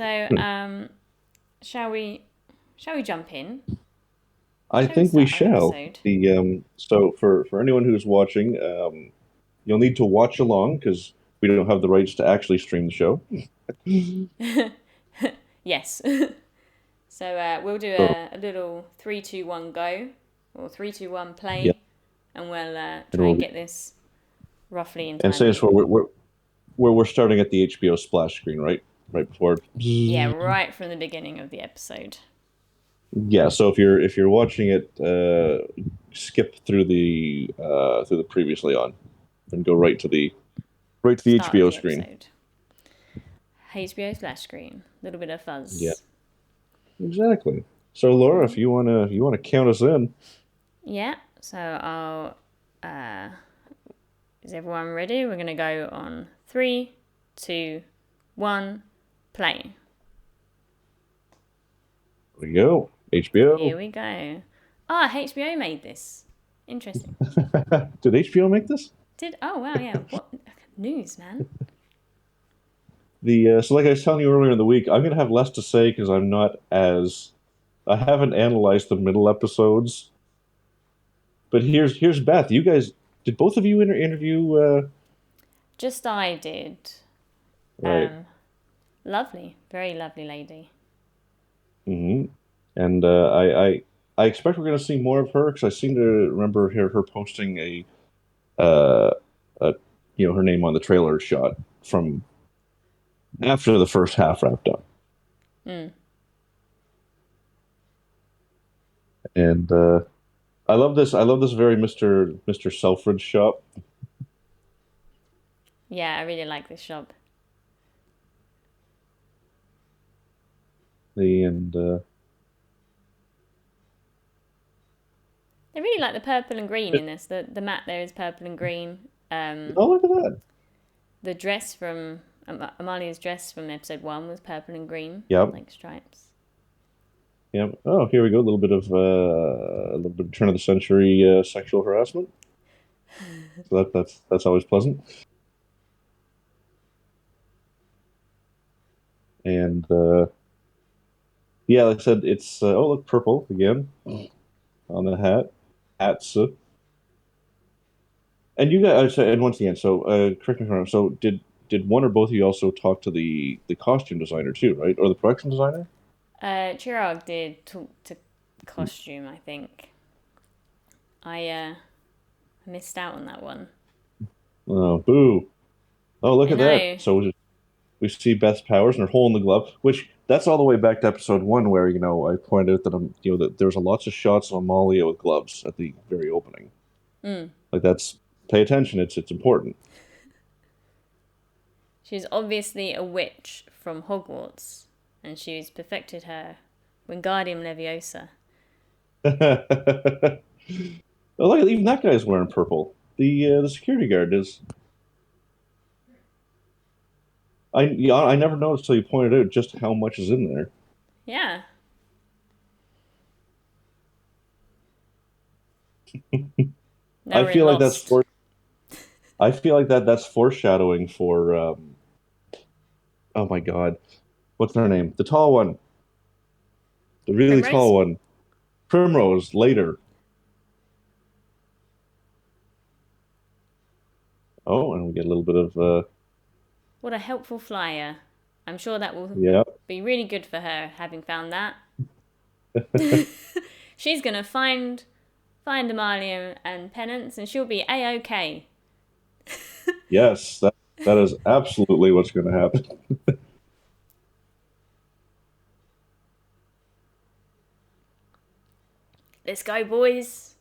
So, shall we jump in? I Shall we think we start our shall. episode? So for anyone who's watching, you'll need to watch along because we don't have the rights to actually stream the show. Yes. So we'll do So a little 3, 2, 1 go, or 3, 2, 1 yeah, play, and we'll and try and get this roughly in and time. say so we're starting at the HBO splash screen, right? Right before. Yeah, right from the beginning of the episode. Yeah. So if you're watching it, skip through the previously on, and go right to the Start of HBO the screen. episode. HBO splash screen. A little bit of Yeah, fuzz. exactly. So Laura, if Mm. you wanna count us in. Yeah. So I'll. Is everyone ready? We're gonna go on 3, 2, 1, play. There we go. Here HBO. we go. Ah, HBO made this. Interesting. Did HBO make this? Oh wow, yeah. What news, man? The So like I was telling you earlier in the week, I'm gonna have less to say because I haven't analyzed the middle episodes. But here's Beth. You guys, did both of you interview? Just I did. Right. Um, Lovely, very lovely lady. hmm And I expect we're gonna see more of her because I seem to remember her posting uh, a her name on the trailer shot from after the first half wrapped up. Mm. And I love this. I love this very Mr. Selfridge shop. Yeah, I really like this shop. The and I really like the purple and green in this. The mat there is purple and green. Oh, look at that. The dress from Amalia's dress from episode 1 was purple and green, Yep. like stripes. Yep. Oh, here we go. A little bit of turn of the century sexual harassment. So that's always pleasant. And yeah, like I said, it's oh look, purple again on the hat. Hats. And you guys, and once again, so correct me if I'm wrong. So did one or both of you also talk to the costume designer too, right? Or the production designer? Chirag did talk to costume, I think. I missed out on that one. Oh, boo. Oh, look I at that. know. So we see Beth's powers and her hole in the glove, which that's all the way back to episode one, where I pointed out that that there's a lots of shots of Amalia with gloves at the very opening. Mm. Like that's pay attention. It's important. She's obviously a witch from Hogwarts, and she's perfected her Wingardium Leviosa. Oh, look, even that guy's wearing purple. The security guard is. I never noticed till you pointed out just how much is in there. Yeah, now I we're in feel like Lost. I feel like that's foreshadowing for oh my God, what's her name? The tall one, the really tall Primrose? one, Primrose. Later. Oh, and we get a little bit of What a helpful flyer. I'm sure that will yeah. be really good for her, having found that. She's gonna find Amalia and Penance, and she'll be a-okay. Yes, that is absolutely what's going to happen. Let's go, boys.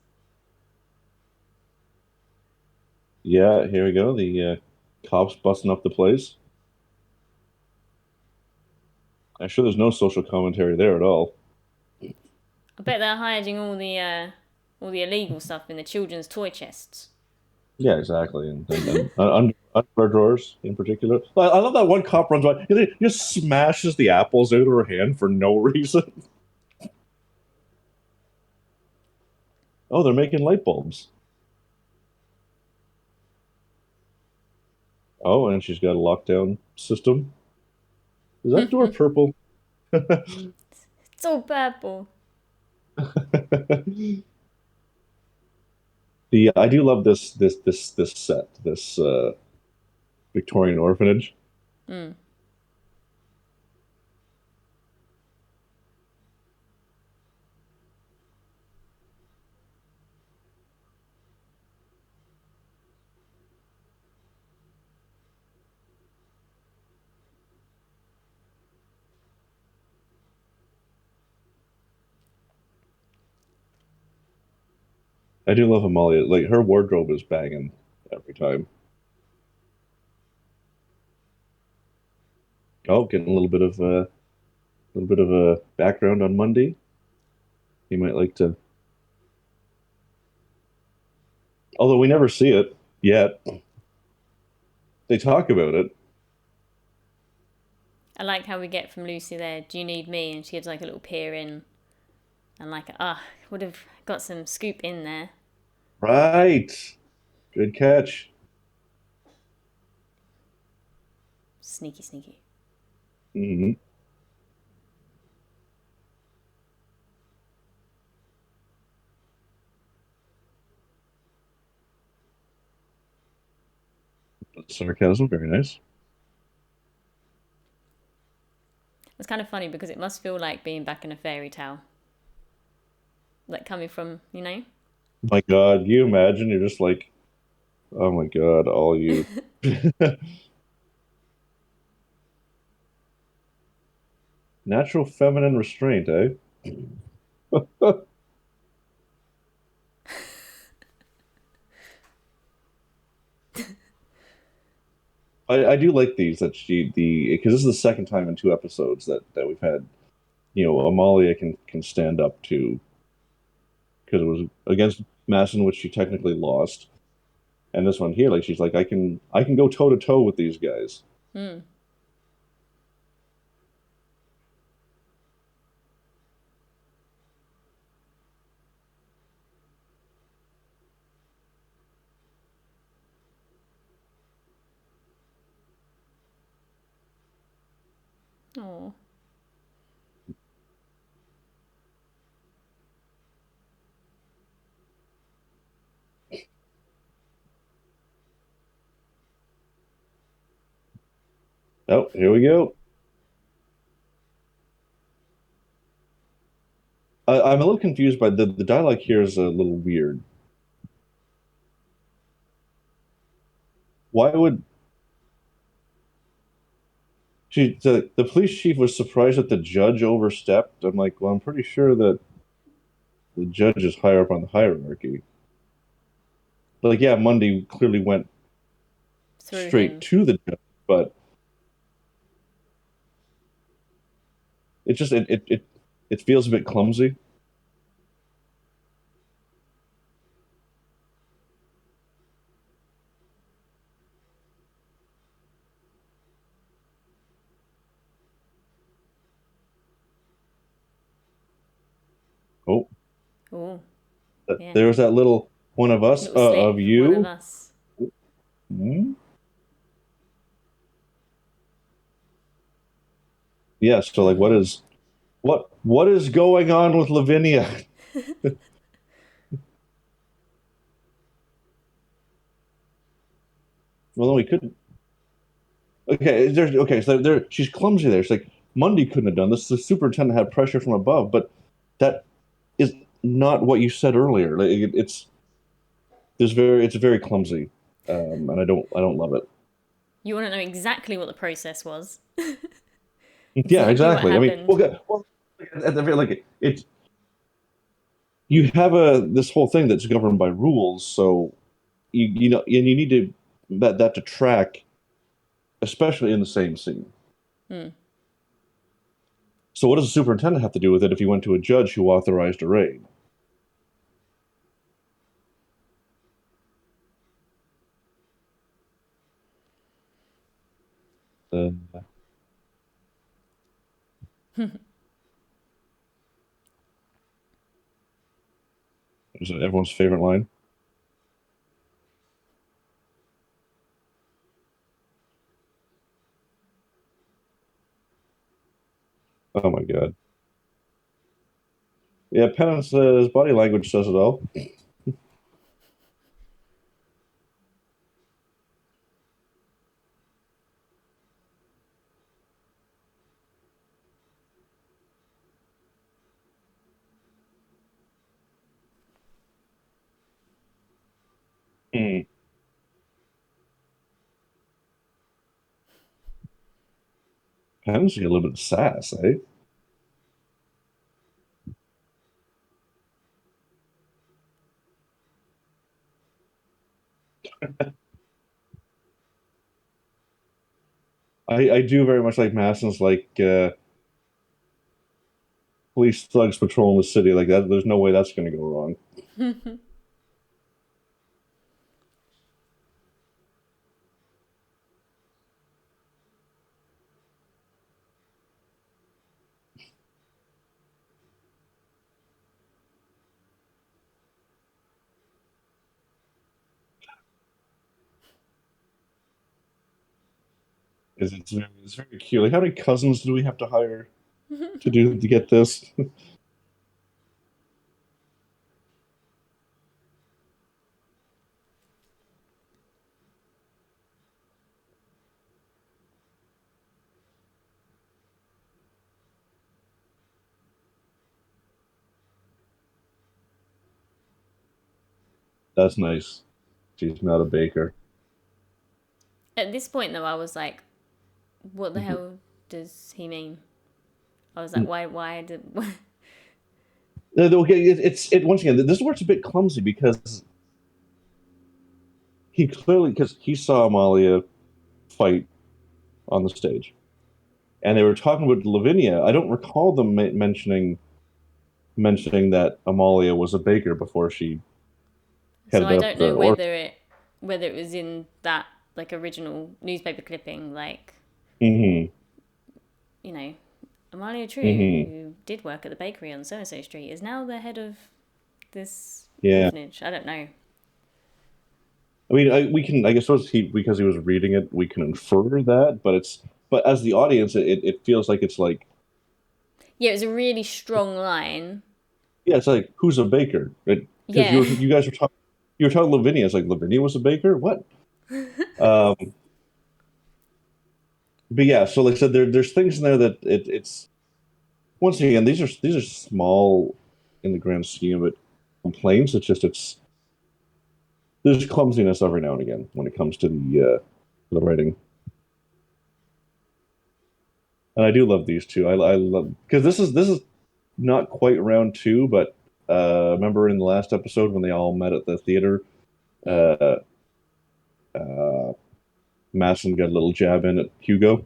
Yeah, here we go. The cops busting up the place. I'm sure there's no social commentary there at all. I bet they're hiding all the illegal stuff in the children's toy chests. Yeah, exactly. And under drawers in particular. I love that one cop runs by. He just smashes the apples out of her hand for no reason. Oh, they're making light bulbs. Oh, and she's got a lockdown system. Is that door purple? It's all purple. The I do love this set, this Victorian orphanage. Mm. I do love Amalia. Like her wardrobe is banging every time. Oh, getting a little bit of a background on Monday. You might like to, although we never see it yet. They talk about it. I like how we get from Lucy there, do you need me? And she gives like a little peer in and like, would have got some scoop in there. Right. Good catch. Sneaky, sneaky. Hmm. Sarcasm, very nice. It's kind of funny because it must feel like being back in a fairy tale. Like coming from, you know? My God, you imagine you're just like, oh my God, all you. Natural feminine restraint, eh? I do like these that she the because this is the second time in two episodes that we've had, Amalia can stand up to because it was against Masson, which she technically lost, and this one here, like she's like, I can go toe to toe with these guys. Hmm. Oh. Oh, here we go. I'm a little confused by the dialogue here is a little weird. Why would the police chief was surprised that the judge overstepped? I'm like, well, I'm pretty sure that the judge is higher up on the hierarchy. Like, yeah, Monday clearly went Through straight him. to the judge, but it just it feels a bit clumsy. Oh, Oh, yeah. there was that little one of us Little of slip. One of you. us. Hmm? Yeah, so like what is going on with Lavinia? Well, no, we couldn't. Okay, so she's clumsy there. It's like Mundy couldn't have done this. The superintendent had pressure from above, but that is not what you said earlier. Like, it's very clumsy, and I don't love it. You want to know exactly what the process was. Yeah, Exactly what exactly. I mean, happened. well, at the very like it's you have a this whole thing that's governed by rules, so and you need to that to track, especially in the same scene. Hmm. So what does the superintendent have to do with it if he went to a judge who authorized a raid? Uh, is it everyone's favorite line? Oh my God. Yeah, Penance, his body language says it all. Mm. Penance a little bit of sass, eh? I do very much like Madison's like police thugs patrolling the city like that. There's no way that's going to go wrong. It's very cute. Like, how many cousins do we have to hire to get this? That's nice. She's not a baker. At this point, though, I was like, what the Mhm. hell does he mean? I was like, why did. Okay, once again. This is where it's a bit clumsy because he clearly because he saw Amalia fight on the stage, and they were talking about Lavinia. I don't recall them mentioning that Amalia was a baker before she So headed I up don't the know or. whether it was in that like original newspaper clipping, like, Hmm. you know, Amalia True, Hmm. who did work at the bakery on so and so street, is now the head of this Yeah. orphanage. I don't know. I mean, we can. I guess it was he because he was reading it. We can infer that, but as the audience, it feels like it's like Yeah, it was a really strong line. yeah, it's like who's a baker? Because Yeah. you guys were talking you were talking Lavinia. It's like Lavinia was a baker. What? Um, but yeah, so like I said, there's things in there that it's once again these are small in the grand scheme of it complaints. It's just it's there's clumsiness every now and again when it comes to the writing, and I do love these two. I love because this is not quite round two, but remember in the last episode when they all met at the theater, Mm. uh, uh, Masson got a little jab in at Hugo,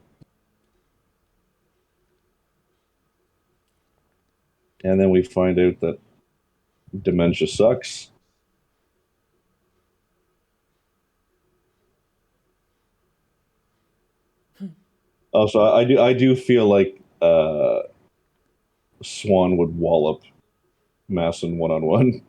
and then we find out that dementia sucks. Also, I do feel like Swan would wallop Masson one on one.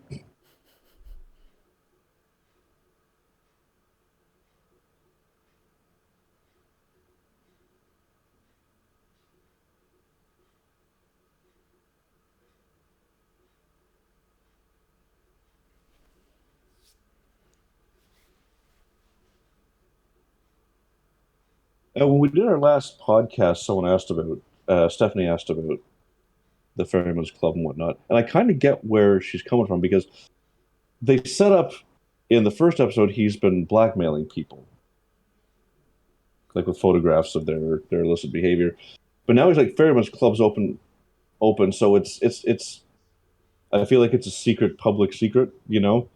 And when we did our last podcast, someone asked about Stephanie asked about the Ferryman's Club and whatnot, and I kind of get where she's coming from because they set up in the first episode he's been blackmailing people like with photographs of their illicit behavior. But now he's like Ferryman's Club's open, so it's I feel like it's a secret, public secret, you know.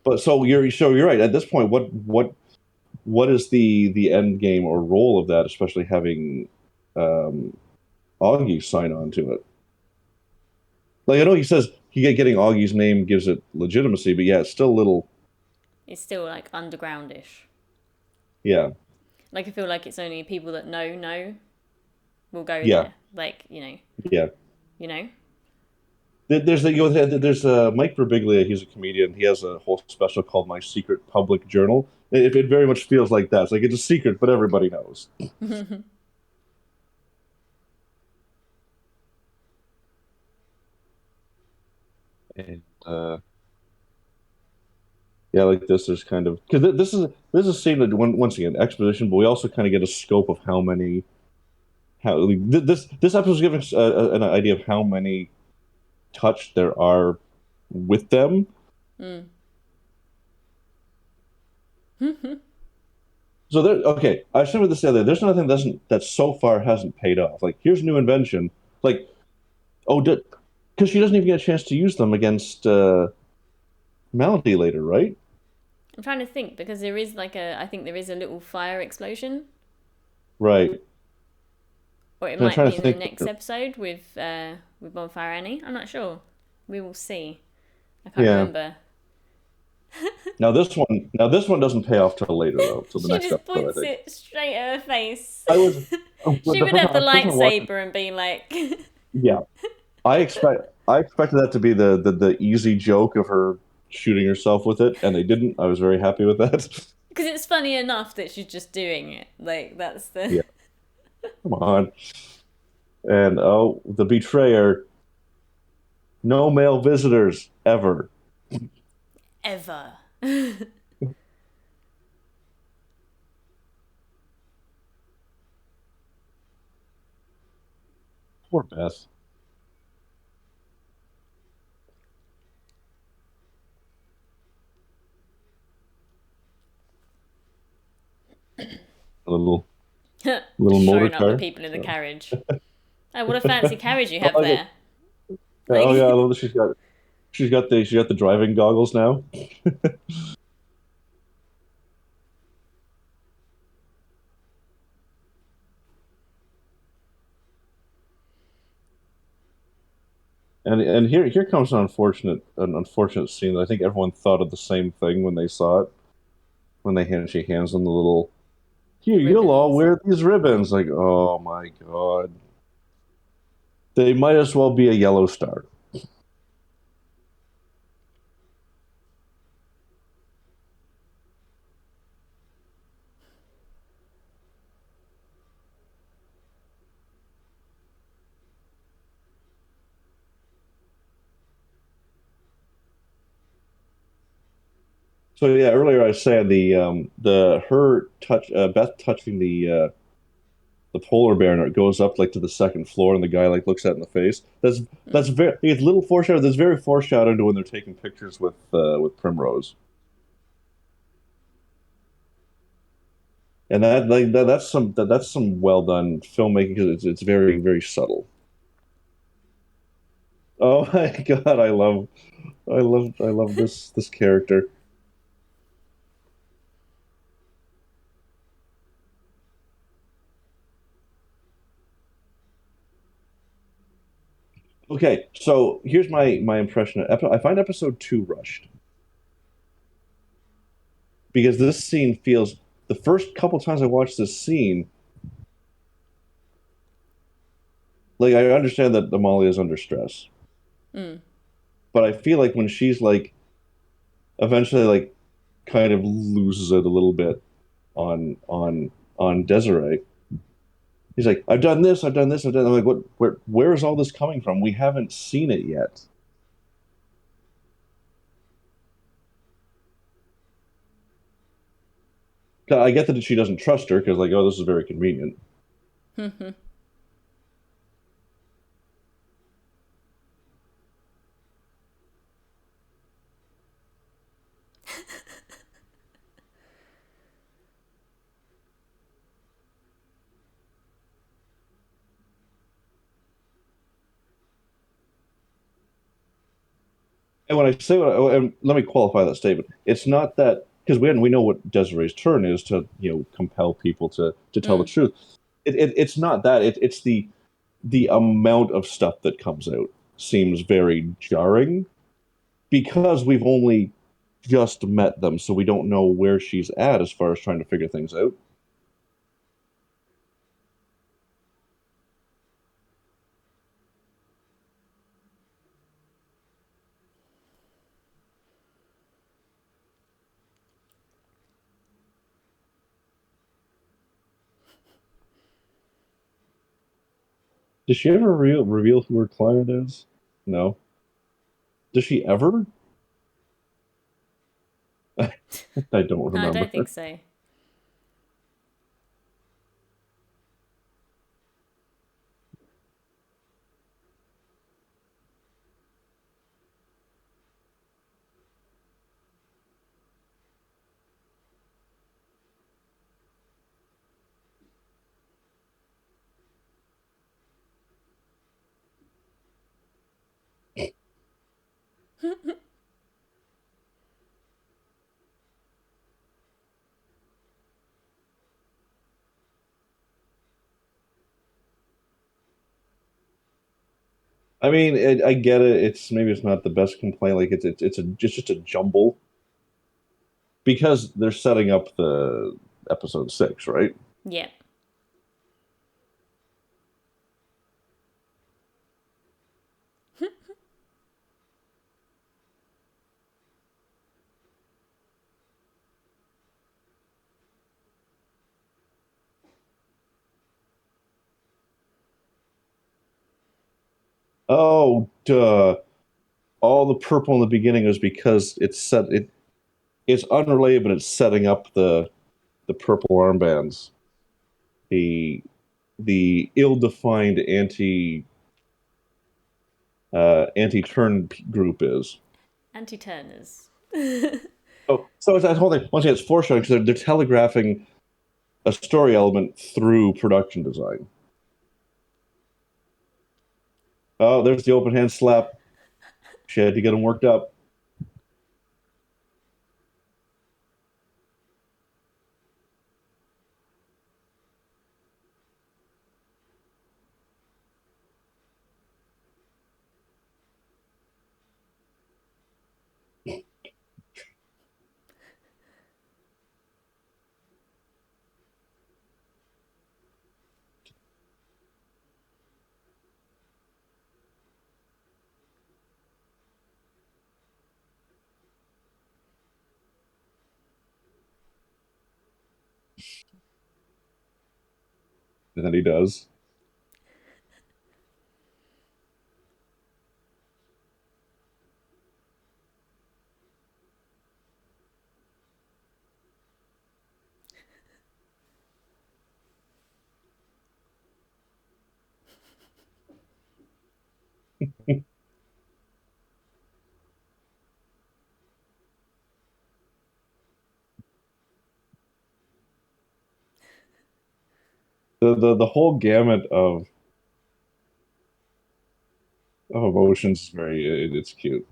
But so you're right. At this point, what is the end game or role of that, especially having um, Augie sign on to it? Like I know he says getting Augie's name gives it legitimacy, but yeah, it's still a little It's still like undergroundish. yeah Like I feel like it's only people that know will go yeah there. Like, yeah. you know. There's Mike Birbiglia. He's a comedian. He has a whole special called "My Secret Public Journal." It very much feels like that. It's like it's a secret, but everybody knows. And yeah, like this is kind of because this is a scene that once again exposition, but we also kind of get a scope of how many how like, this episode is giving us an idea of how many touch there are with them. Mm. So there, okay, I should with this the other. There's nothing that so far hasn't paid off. Like here's a new invention. Like oh, because she doesn't even get a chance to use them against Melody later, right? I'm trying to think because there is like I think there is a little fire explosion, Right. or it I'm might trying be to in the think. next episode with Bonfire Annie. I'm not sure. We will see. I can't Yeah. remember. Now this one doesn't pay off till later though, till the She next just episode, I points think. it straight at her face. I was She the would have the first time I watched it. lightsaber and be like, Yeah, I expected that to be the easy joke of her shooting herself with it, and they didn't. I was very happy with that. because it's funny enough that she's just doing it. Like that's the Yeah, come on. And oh, the betrayer. No male visitors ever. ever. Poor Beth. A little Just motor showing up with car. people in the So. carriage. Oh, what a fancy carriage you have Oh, yeah. there! Oh yeah, I Like, love that she's got the driving goggles now. And here comes an unfortunate scene that I think everyone thought of the same thing when they saw it. When she hands them the little here, the you'll all ribbons. wear these ribbons. Like, oh my God. They might as well be a yellow star. So yeah, earlier I said the her touch Beth touching the polar bear and it goes up like to the second floor and the guy like looks at it in the face. That's Mm. very it's little foreshadow. That's very foreshadowed to when they're taking pictures with Primrose. And that's some well done filmmaking because it's very very subtle. Oh my God, I love this character. Okay, so here's my impression of I find episode 2 rushed because this scene feels the first couple times I watched this scene, like I understand that Amalia is under stress, Mm. but I feel like when she's like eventually like kind of loses it a little bit on Desiree. He's like, I've done this, I've done this, I've done. I'm like, where is all this coming from? We haven't seen it yet. I get that she doesn't trust her because like, oh, this is very convenient. And when I say and let me qualify that statement. It's not that because we know what Desiree's turn is to compel people to tell the Mm. truth. It's not that. It's the amount of stuff that comes out seems very jarring because we've only just met them, so we don't know where she's at as far as trying to figure things out. Does she ever reveal who her client is? No. Does she ever? I don't No, I don't think remember. so. I mean, I get it. It's maybe it's not the best complaint. Like it's just a jumble because they're setting up the episode 6, right? Yeah. Oh, duh. All the purple in the beginning is because it's unrelated, but it's setting up the purple armbands. The the ill-defined anti-turn group is. Anti Turners. So it's that whole thing. Once again, it's foreshadowing because they're telegraphing a story element through production design. Oh, there's the open hand slap. She had to get him worked up. And then he does. The whole gamut of emotions is it's cute.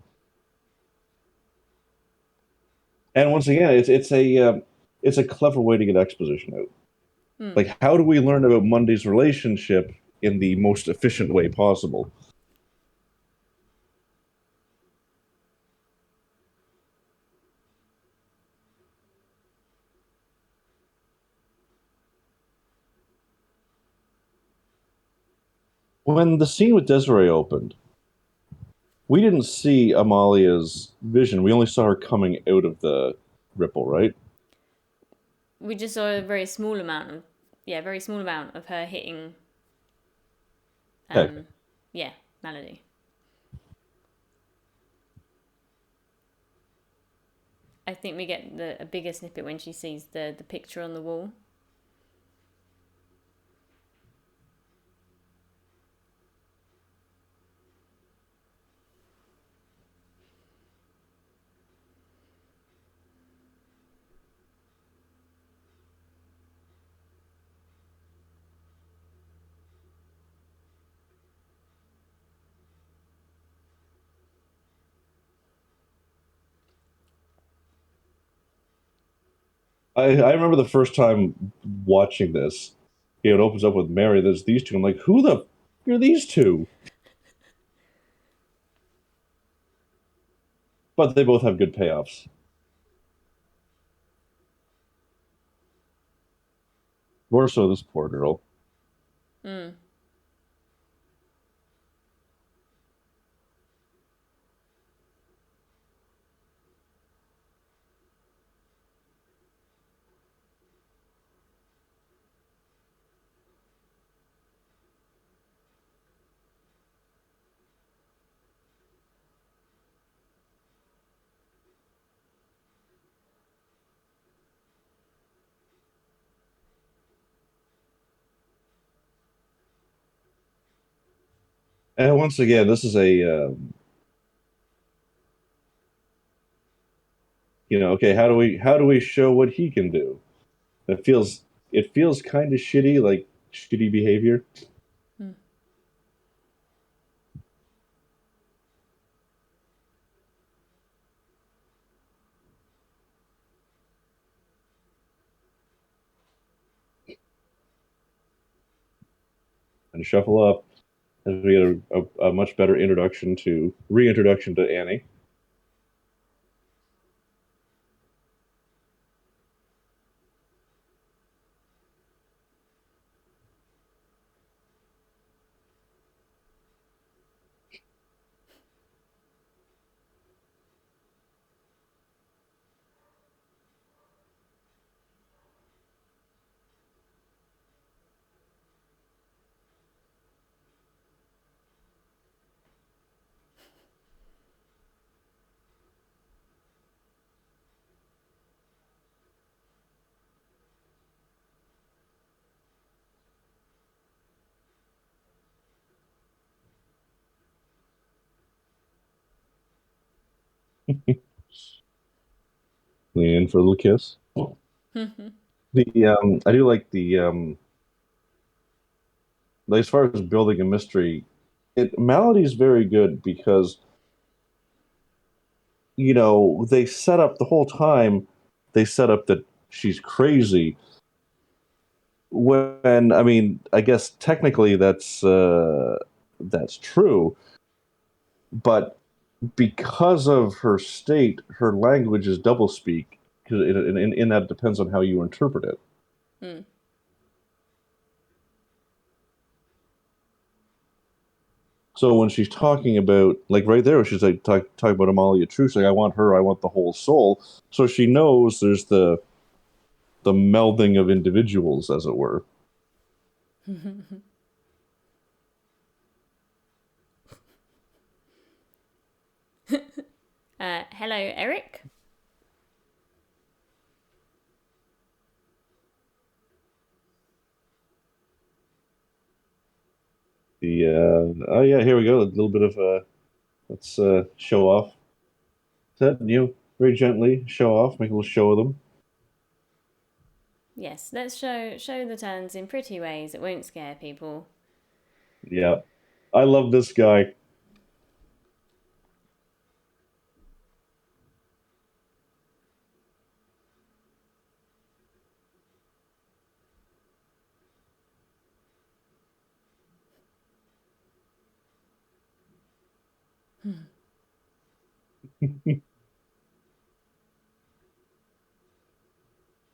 And once again, it's a clever way to get exposition out. Hmm. Like, how do we learn about Monday's relationship in the most efficient way possible? When the scene with Desiree opened, we didn't see Amalia's vision. We only saw her coming out of the ripple, right? We just saw a very small amount of, yeah, very small amount of her hitting, Okay. um, yeah, Melody. I think we get a bigger snippet when she sees the picture on the wall. I remember the first time watching this. It opens up with Mary. There's these two. I'm like, who the f- are these two? But they both have good payoffs. More so this poor girl. Mm. And once again, this is a okay, how do we show what he can do? It feels it feels kind of shitty, like shitty behavior. Hmm. And shuffle up as we get a much better reintroduction to Annie. Lean in for a little kiss. The I do like the like, as far as building a mystery, Melody's very good because they set up the whole time. They set up that she's crazy. When I mean, I guess technically that's true, but because of her state, her language is doublespeak. Because in that depends on how you interpret it. Hmm. So when she's talking about, like right there, she's like talking about Amalia True, saying, "I want her, I want the whole soul." So she knows there's the melding of individuals, as it were. Hello, Eric. The oh yeah, here we go. A little bit of let's show off. That very gently show off, make a little show of them. Yes, let's show the turns in pretty ways. It won't scare people. Yeah, I love this guy. Okay.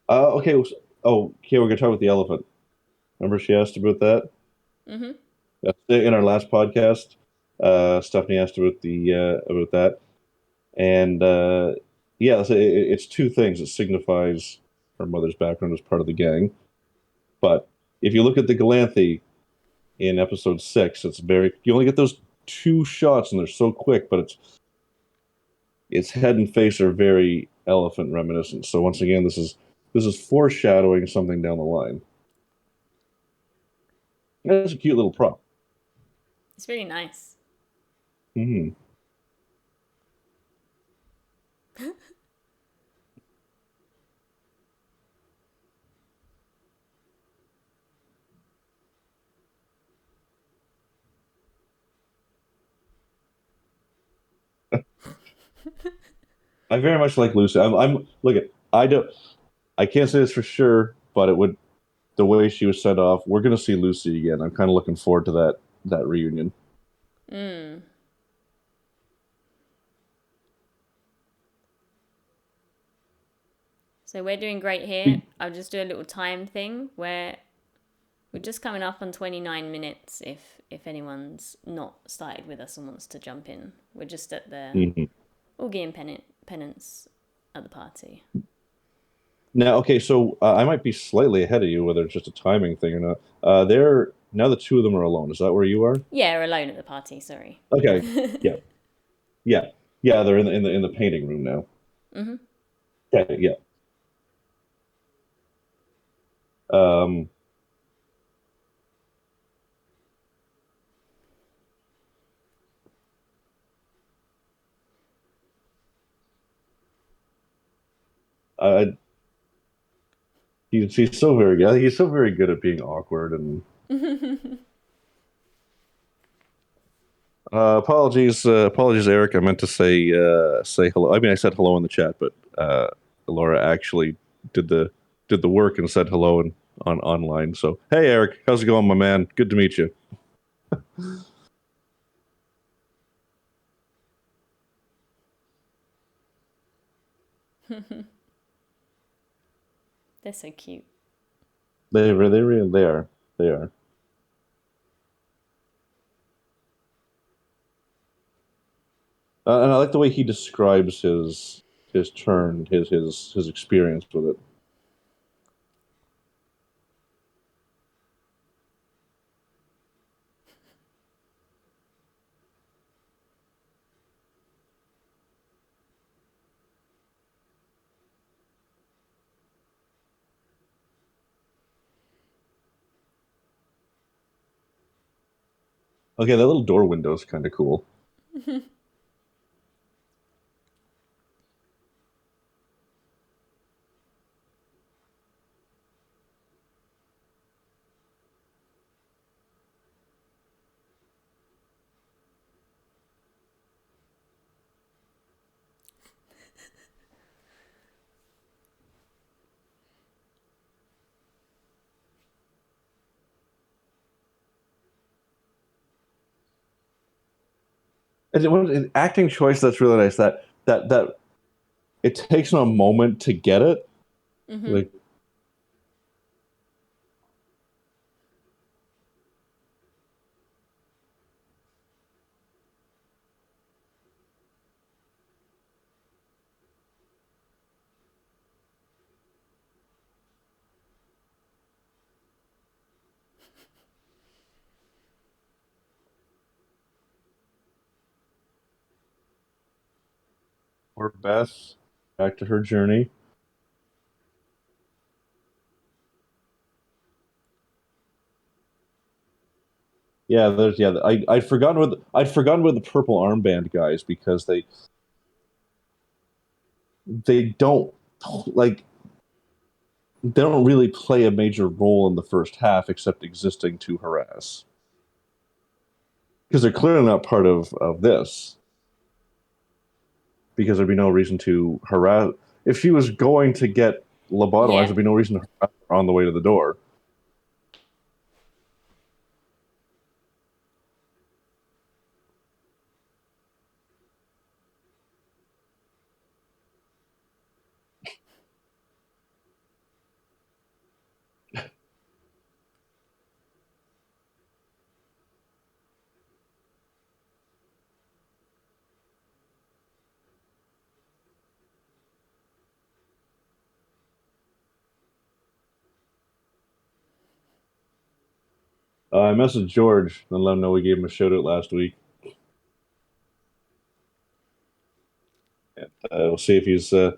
Oh, okay. We're gonna talk about the elephant. Remember she asked about that? Mm-hmm. That's in our last podcast. Stephanie asked about that, and yeah, so it's two things. It signifies her mother's background as part of the gang, but if you look at the Galanthe in episode 6, it's very you only get those two shots, and they're so quick, but its head and face are very elephant reminiscent. So once again, this is foreshadowing something down the line. That's a cute little prop. It's really nice. Hmm. I very much like Lucy. I'm look at I can't say this for sure, but it would the way she was sent off. We're gonna see Lucy again. I'm kind of looking forward to that reunion. Mm. So we're doing great here. I'll just do a little time thing where we're just coming up on 29 minutes if anyone's not started with us and wants to jump in. We're just at the Mhm. Augie and Penance at the party. Now, okay, so I might be slightly ahead of you, whether it's just a timing thing or not. They're now the two of them are alone. Is that where you are? Yeah, we're alone at the party, sorry. Okay. Yeah. Yeah. Yeah. They're in the painting room now. Mm-hmm. Okay. Yeah. Um, I he's so very good. He's so very good at being awkward and apologies, Eric. I meant to say hello. I mean, I said hello in the chat, but Laura actually did the did the work and said hello on online. So, hey, Eric, how's it going, my man? Good to meet you. They're so cute. They really they are they are. And I like the way he describes his turn, his experience with it. Okay, that little door window is kind of cool. An acting choice that's really nice. That it takes him a moment to get it. Hmm. Like, or Beth back to her journey. Yeah, there's yeah. I'd forgotten about the purple armband guys because they don't like they don't really play a major role in the first half except existing to harass because they're clearly not part of this because there'd be no reason to harass if she was going to get lobotomized. Yeah. There'd be no reason to harass her on the way to the door. I messaged George and let him know we gave him a shout out last week. And, we'll see if he's. I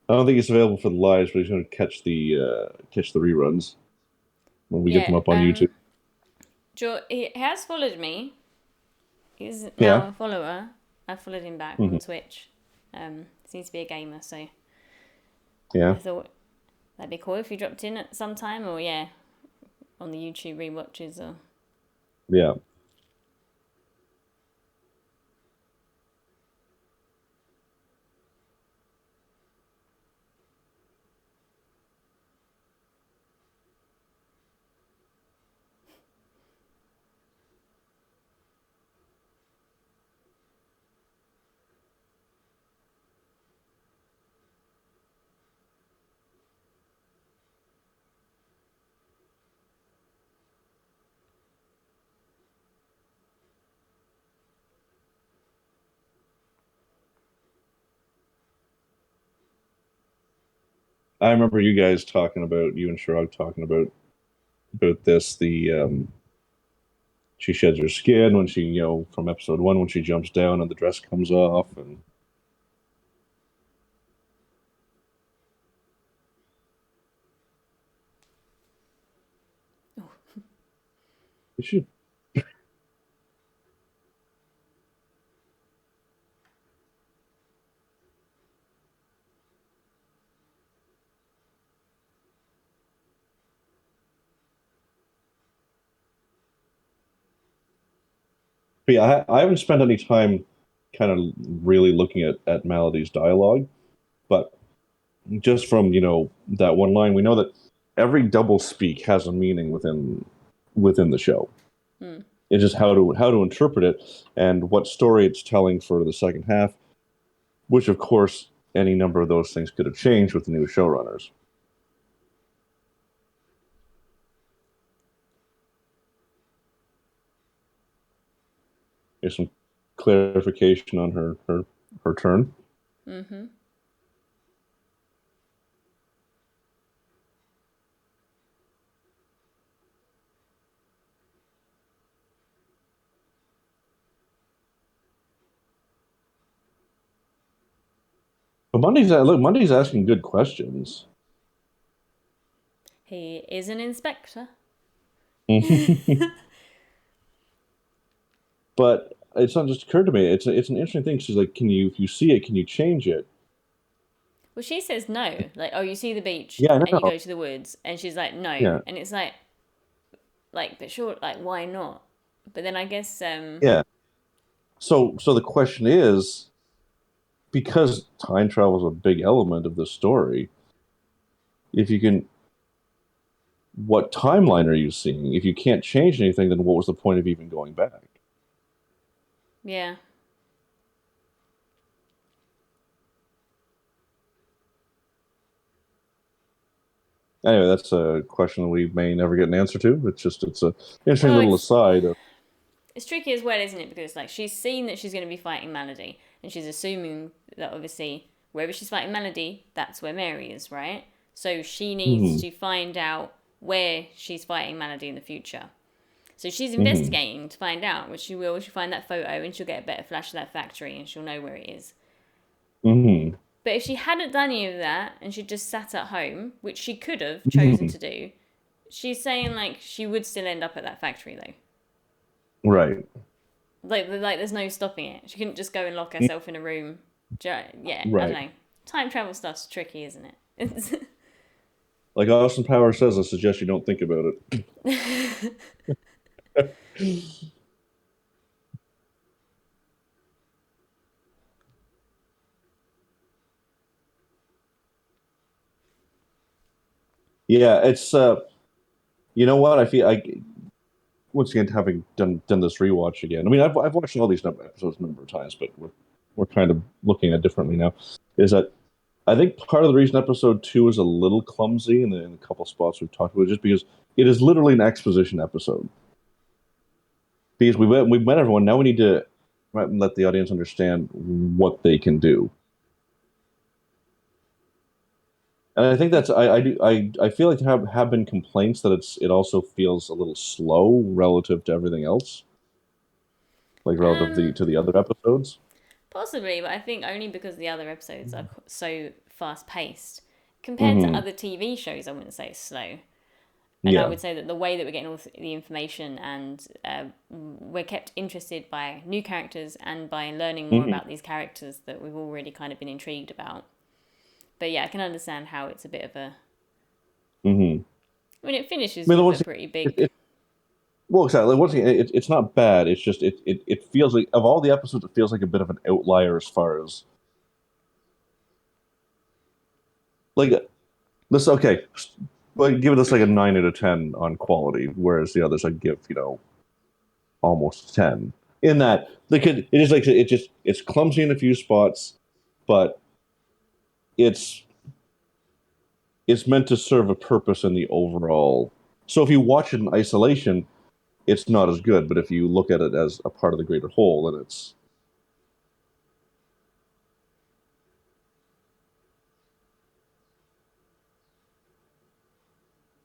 don't think he's available for the lives, but he's going to catch the reruns when we get them Yeah. up on YouTube. He has followed me. He's now Yeah. a follower. I followed him back Hmm. on Twitch. Seems to be a gamer, so Yeah. I thought that'd be cool if he dropped in at some time, or yeah, on the YouTube rewatches. Or Yeah. I remember you guys talking about you and Shirag talking about this. The she sheds her skin when she from episode one when she jumps down and the dress comes off and she But yeah, I haven't spent any time kind of really looking at Melody's dialogue, but just from, that one line, we know that every double speak has a meaning within the show. Hmm. It's just how to interpret it and what story it's telling for the second half, which of course any number of those things could have changed with the new showrunners. There's some clarification on her turn. Mm-hmm. But Monday's asking good questions. He is an inspector. But it's not just occurred to me. It's an interesting thing. She's like, if you see it, can you change it? Well, she says no. Like, oh, you see the beach Yeah, I and you know. go to the woods, and she's like, no, Yeah, and it's like, but sure, like, why not? But then I guess, yeah. So the question is, because time travel is a big element of the story, if you can, what timeline are you seeing? If you can't change anything, then what was the point of even going back? yeah. Anyway, that's a question that we may never get an answer to. It's a interesting Well, little aside. it's tricky as well, isn't it? Because like she's seen that she's going to be fighting Melody, and she's assuming that obviously wherever she's fighting Melody, that's where Mary is, right? So she needs Mhm, to find out where she's fighting Melody in the future. So she's mhm, investigating to find out, which she will. She'll find that photo, and she'll get a better flash of that factory, and she'll know where it is. mhm, But if she hadn't done any of that, and she just sat at home, which she could have chosen mhm. to do, she's saying like she would still end up at that factory though. Right, Like there's no stopping it. She couldn't just go and lock herself in a room. Yeah, I don't right. know. Time travel stuff's tricky, isn't it? Like Austin Powers says, I suggest you don't think about it. Yeah, it's you know what? I feel once again having done this rewatch again. I mean, I've watched all these episodes a number of times, but we're kind of looking at it differently now. Is that I think part of the reason episode two is a little clumsy in a couple spots we've talked about, just because it is literally an exposition episode. Because we met everyone, now we need to let the audience understand what they can do. And I think that's I feel like there have been complaints that it also feels a little slow relative to everything else, like relative um, to the other episodes. Possibly, but I think only because the other episodes are so fast paced compared to Hmm. other TV shows. I wouldn't say it's slow. And I Yeah. would say that the way that we're getting all the information and we're kept interested by new characters and by learning more Hmm. about these characters that we've already kind of been intrigued about. But yeah, I can understand how it's a bit of a. Hmm. I mean, it I finishes mean, with a once pretty it, big. it well, exactly. Once again, it's not bad. It's just it feels like of all the episodes, it feels like a bit of an outlier as far as like this. Okay, like give this like a 9 out of 10 on quality, whereas the others I'd give almost 10. In that it is like it's clumsy in a few spots, but it's it's meant to serve a purpose in the overall. So if you watch it in isolation, it's not as good. But if you look at it as a part of the greater whole, then it's.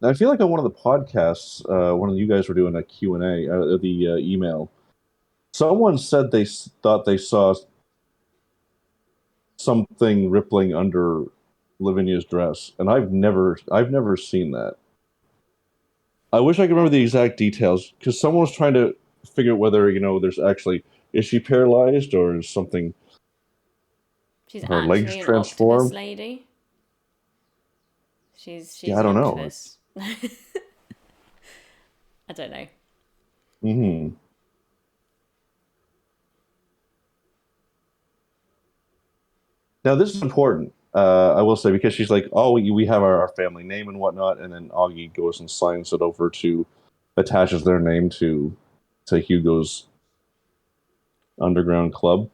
I feel like on one of the podcasts, one of you guys were doing a Q&A, the email. Someone said thought they saw something rippling under Lavinia's dress, and I've never seen that. I wish I could remember the exact details because someone was trying to figure out whether there's actually is she paralyzed or is something She's her legs actually an octopus transformed. lady. She's Yeah, I an don't know. octopus. I don't know. Hmm. Now this is important. I will say because she's like, oh, we have our family name and whatnot, and then Augie goes and signs it over to attaches their name to Hugo's underground club.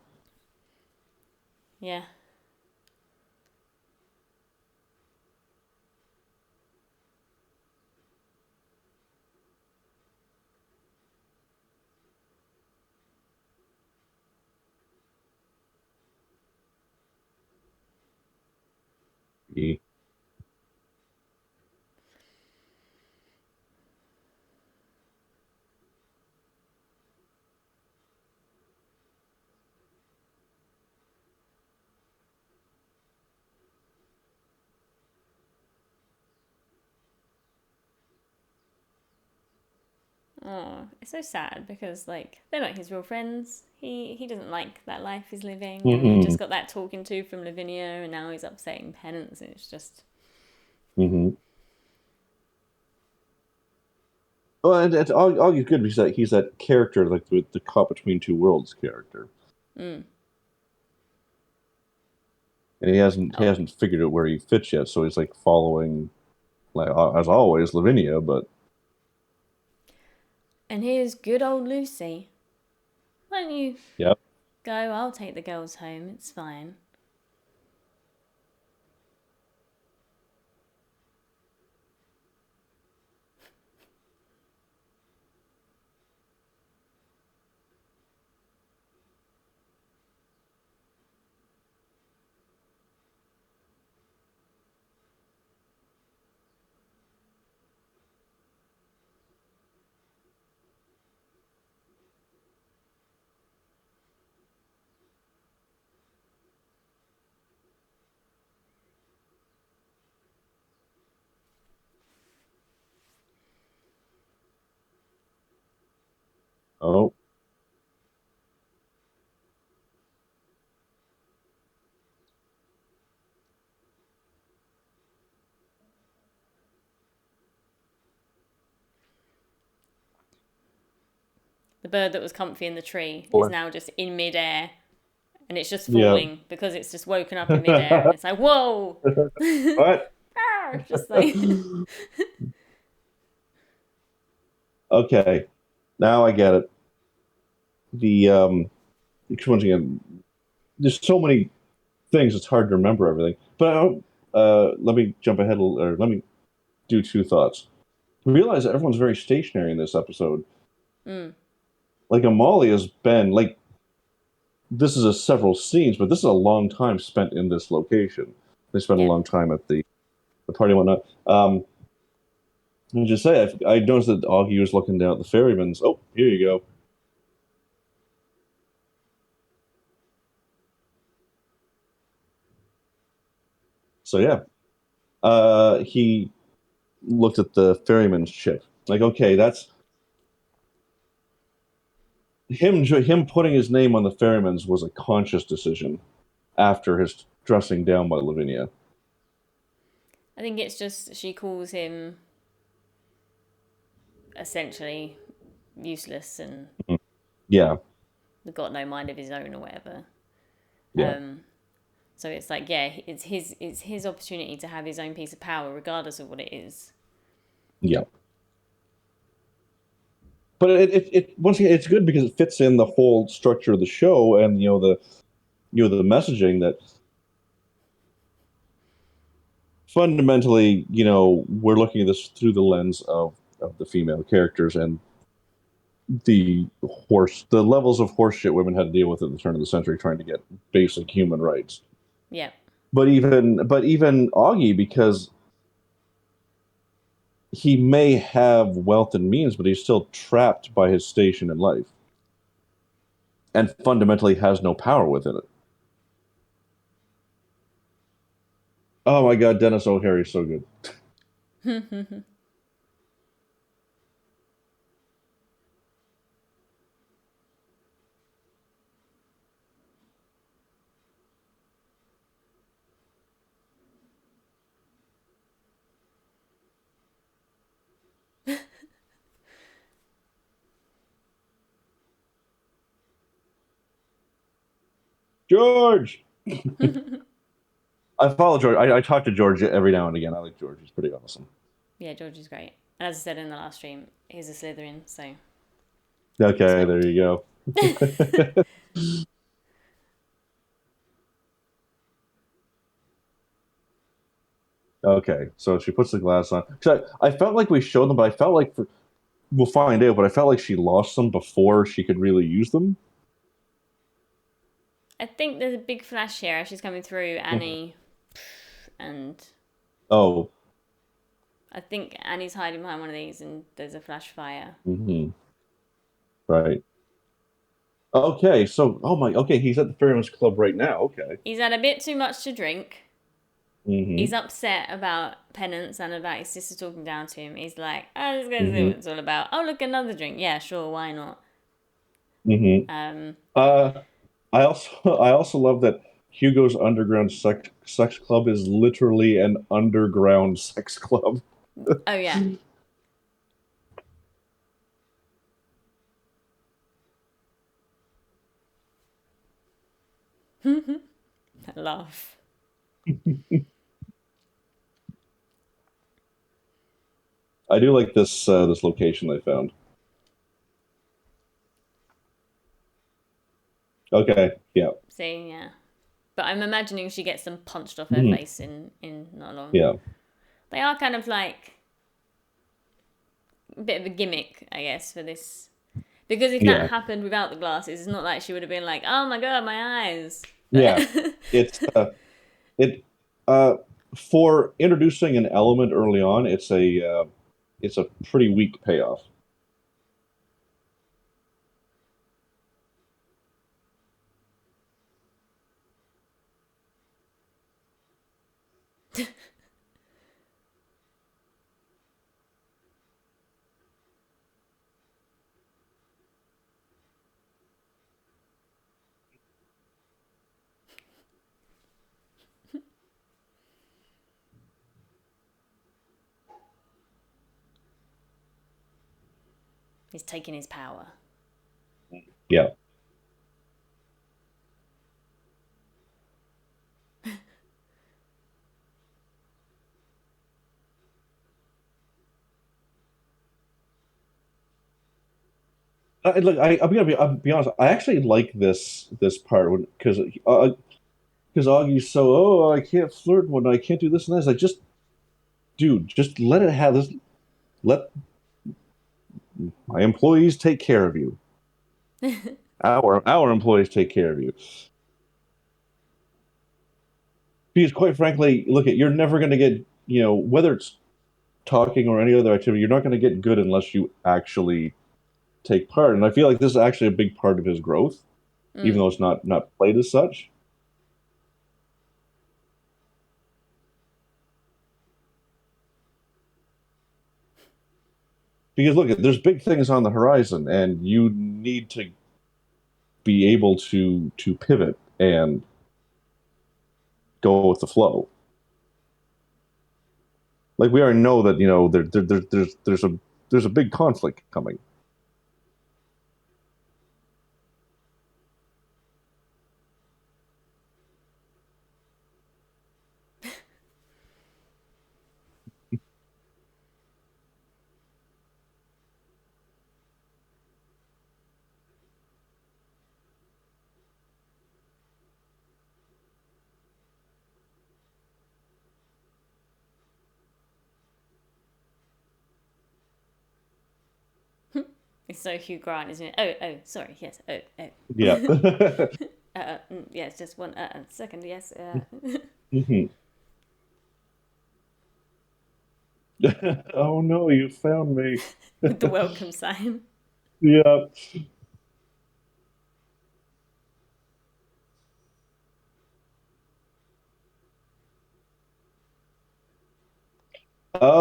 Yeah. He, Oh, it's so sad because like they're not his real friends. He doesn't like that life he's living, and he mm-hmm, just got that talking to from Lavinia, and now he's upsetting Penance. And it's just mm-hmm. Well, and Augie's good because he's that character, like the caught between two worlds character, mm. and he Oh, hasn't figured out where he fits yet. So he's like following, like as always, Lavinia. But and here's good old Lucy. Why don't you yeah, go? I'll take the girls home. It's fine. oh, The bird that was comfy in the tree is boy. now just in midair, and it's just Yeah. falling because it's just woken up in midair, and it's like whoa, What? just like Okay, now I get it. The once again, there's so many things it's hard to remember everything. But I don't, let me jump ahead, or let me do two thoughts. Realize that everyone's very stationary in this episode. mm, Like Amalia's been like this is a several scenes, but this is a long time spent in this location. They spent a yeah. long time at the party and whatnot. And just say, I noticed that Augie was looking down at the ferryman's. Oh, here you go. So yeah, he looked at the ferryman's ship. Like, okay, that's him putting his name on the ferryman's was a conscious decision after his dressing down by Lavinia. I think it's just she calls him essentially useless and Yeah, got no mind of his own or whatever. yeah, Um, so it's like yeah, it's his opportunity to have his own piece of power, regardless of what it is. yeah. But it once again it's good because it fits in the whole structure of the show and the messaging that fundamentally we're looking at this through the lens of the female characters and the levels of horseshit women had to deal with at the turn of the century trying to get basic human rights. Yeah, But even Augie, because he may have wealth and means, but he's still trapped by his station in life and fundamentally has no power within it. Oh my god, Dennis O'Hare is so good. George. I follow George. I talk to George every now and again. I like George. He's pretty awesome. Yeah, George is great. And as I said in the last stream, he's a Slytherin, so Okay, respect. there you go. Okay, so she puts the glass on. So I felt like we showed them, but I felt like we'll find out. But I felt like she lost them before she could really use them. I think there's a big flash here as she's coming through Mhm. Annie, and Oh, I think Annie's hiding behind one of these, and there's a flash fire. right. Okay, so okay, he's at the Ferryman's Club right now. Okay. He's had a bit too much to drink. He's hmm upset about penance and about his sister talking down to him. He's like, "Oh, let's go see hmm what it's all about. Oh, look, another drink. Yeah, sure, why not?" hmm Um, Uh, I also love that Hugo's underground sex club is literally an underground sex club. oh yeah, I laugh. I do like this location they found. Okay, yeah, See, yeah, but I'm imagining she gets them punched off her Mhm. face in not long. Yeah, They are kind of like a bit of a gimmick, I guess, for this. Because if that yeah, happened without the glasses, it's not like she would have been like, "Oh my god, my eyes." yeah. It's it uh for introducing an element early on. It's a pretty weak payoff. He's taking his power. Yeah. I'll be honest. I actually like this part because Augie's so I can't flirt when I can't do this and this. I just dude, just let it have this. Let my employees take care of you. Our employees take care of you. Because quite frankly, look at you're never going to get whether it's talking or any other activity, you're not going to get good unless you actually take part. And I feel like this is actually a big part of his growth, even Mm. though it's not played as such. Because look, there's big things on the horizon, and you need to be able to pivot and go with the flow. Like we already know that there's a big conflict coming. It's so Hugh Grant, isn't it? Oh, sorry, yes, Yeah. yes, just one second, yes. Mhm. Oh no, you found me. With the welcome sign. Yeah.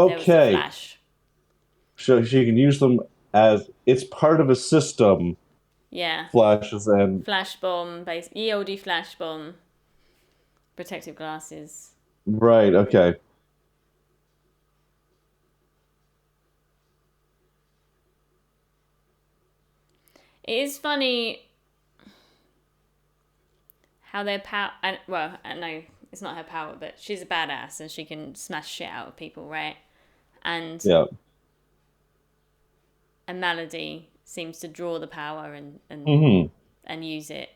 There was the Okay. flash. So she can use them as it's part of a system, Yeah. flashes and Flash bomb, base EOD flash bomb, protective glasses. right, okay. It is funny how their power. Well, no, it's not her power, but she's a badass and she can smash shit out of people, right? And Yeah. a Melody seems to draw the power Hmm. and use it.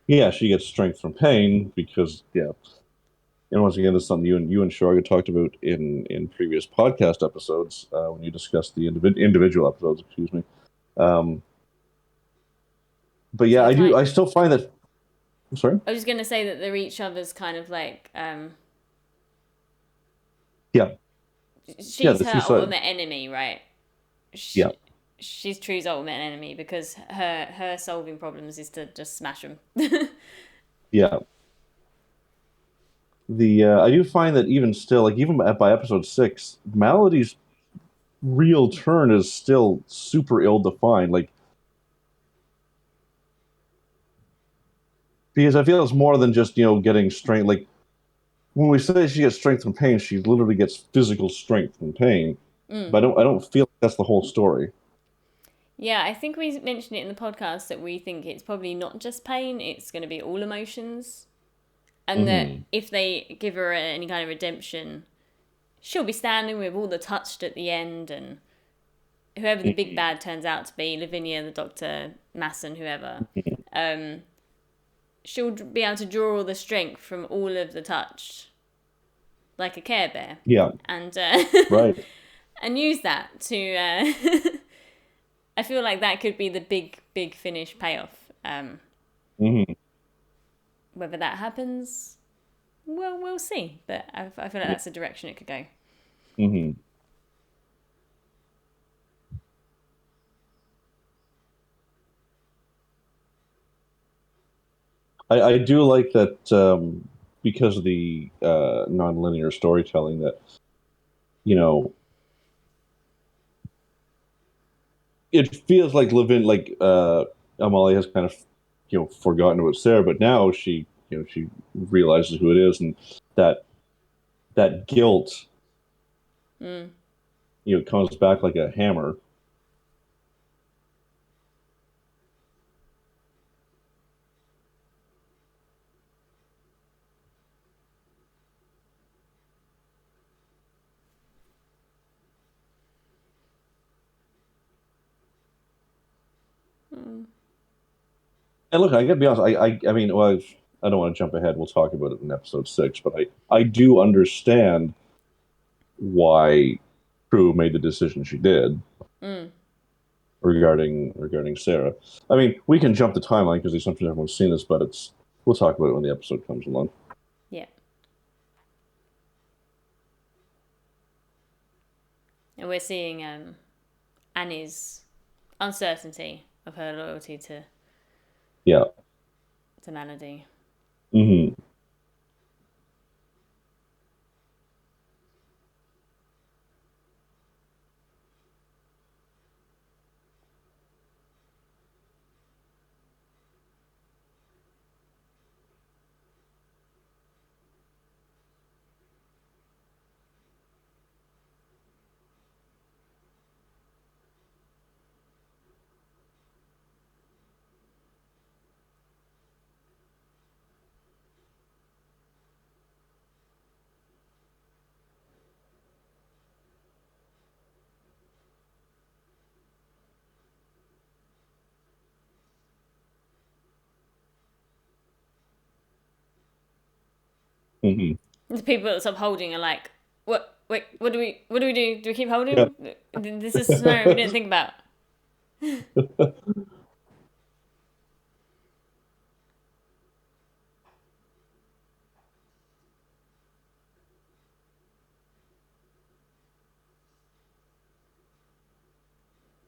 Yeah, she gets strength from pain because and once again, this is something you and Sharga talked about in previous podcast episodes when you discussed the individual episodes. Excuse me. Um, but So yeah, they're kind. I still find that. I'm sorry. I was just gonna say that they're each other's kind of like. Yeah, yeah, She's the two her sides. ultimate enemy, right? Yeah, She's True's ultimate enemy because her solving problems is to just smash them. yeah. The I do find that even still, like even by episode 6, Melody's real turn is still super ill defined. Like because I feel it's more than just getting strength. Like when we say she gets strength from pain, she literally gets physical strength from pain. Mm. But I don't feel like that's the whole story. Yeah, I think we mentioned it in the podcast that we think it's probably not just pain; it's going to be all emotions, and that Hmm. if they give her any kind of redemption, she'll be standing with all the touched at the end, and whoever the big Hmm. bad turns out to be, Lavinia, the Doctor, Masson, whoever, um, she'll be able to draw all the strength from all of the touched, like a Care Bear, Yeah, and right. and use that to. I feel like that could be the big finish payoff. Hmm. Whether that happens, well, we'll see. But I feel like Yeah. that's the direction it could go. Hmm. I do like that because of the non-linear storytelling that you know it feels like Amalia has kind of forgotten about Sarah, but now she realizes who it is, and that that guilt Mm. comes back like a hammer. Mm. And look, I gotta be honest. I mean, well, I don't want to jump ahead. We'll talk about it in episode 6, but I do understand why Prue made the decision she did Mm. regarding Sarah. I mean, we can jump the timeline because sometimes everyone's seen this, but we'll talk about it when the episode comes along. Yeah. And we're seeing Annie's uncertainty of her loyalty Yeah. to Melody. Hmm. Hmm. The people that's upholding are like, what? Wait, what do we? What do we do? Do we keep Yeah. holding? This is a scenario we didn't think about.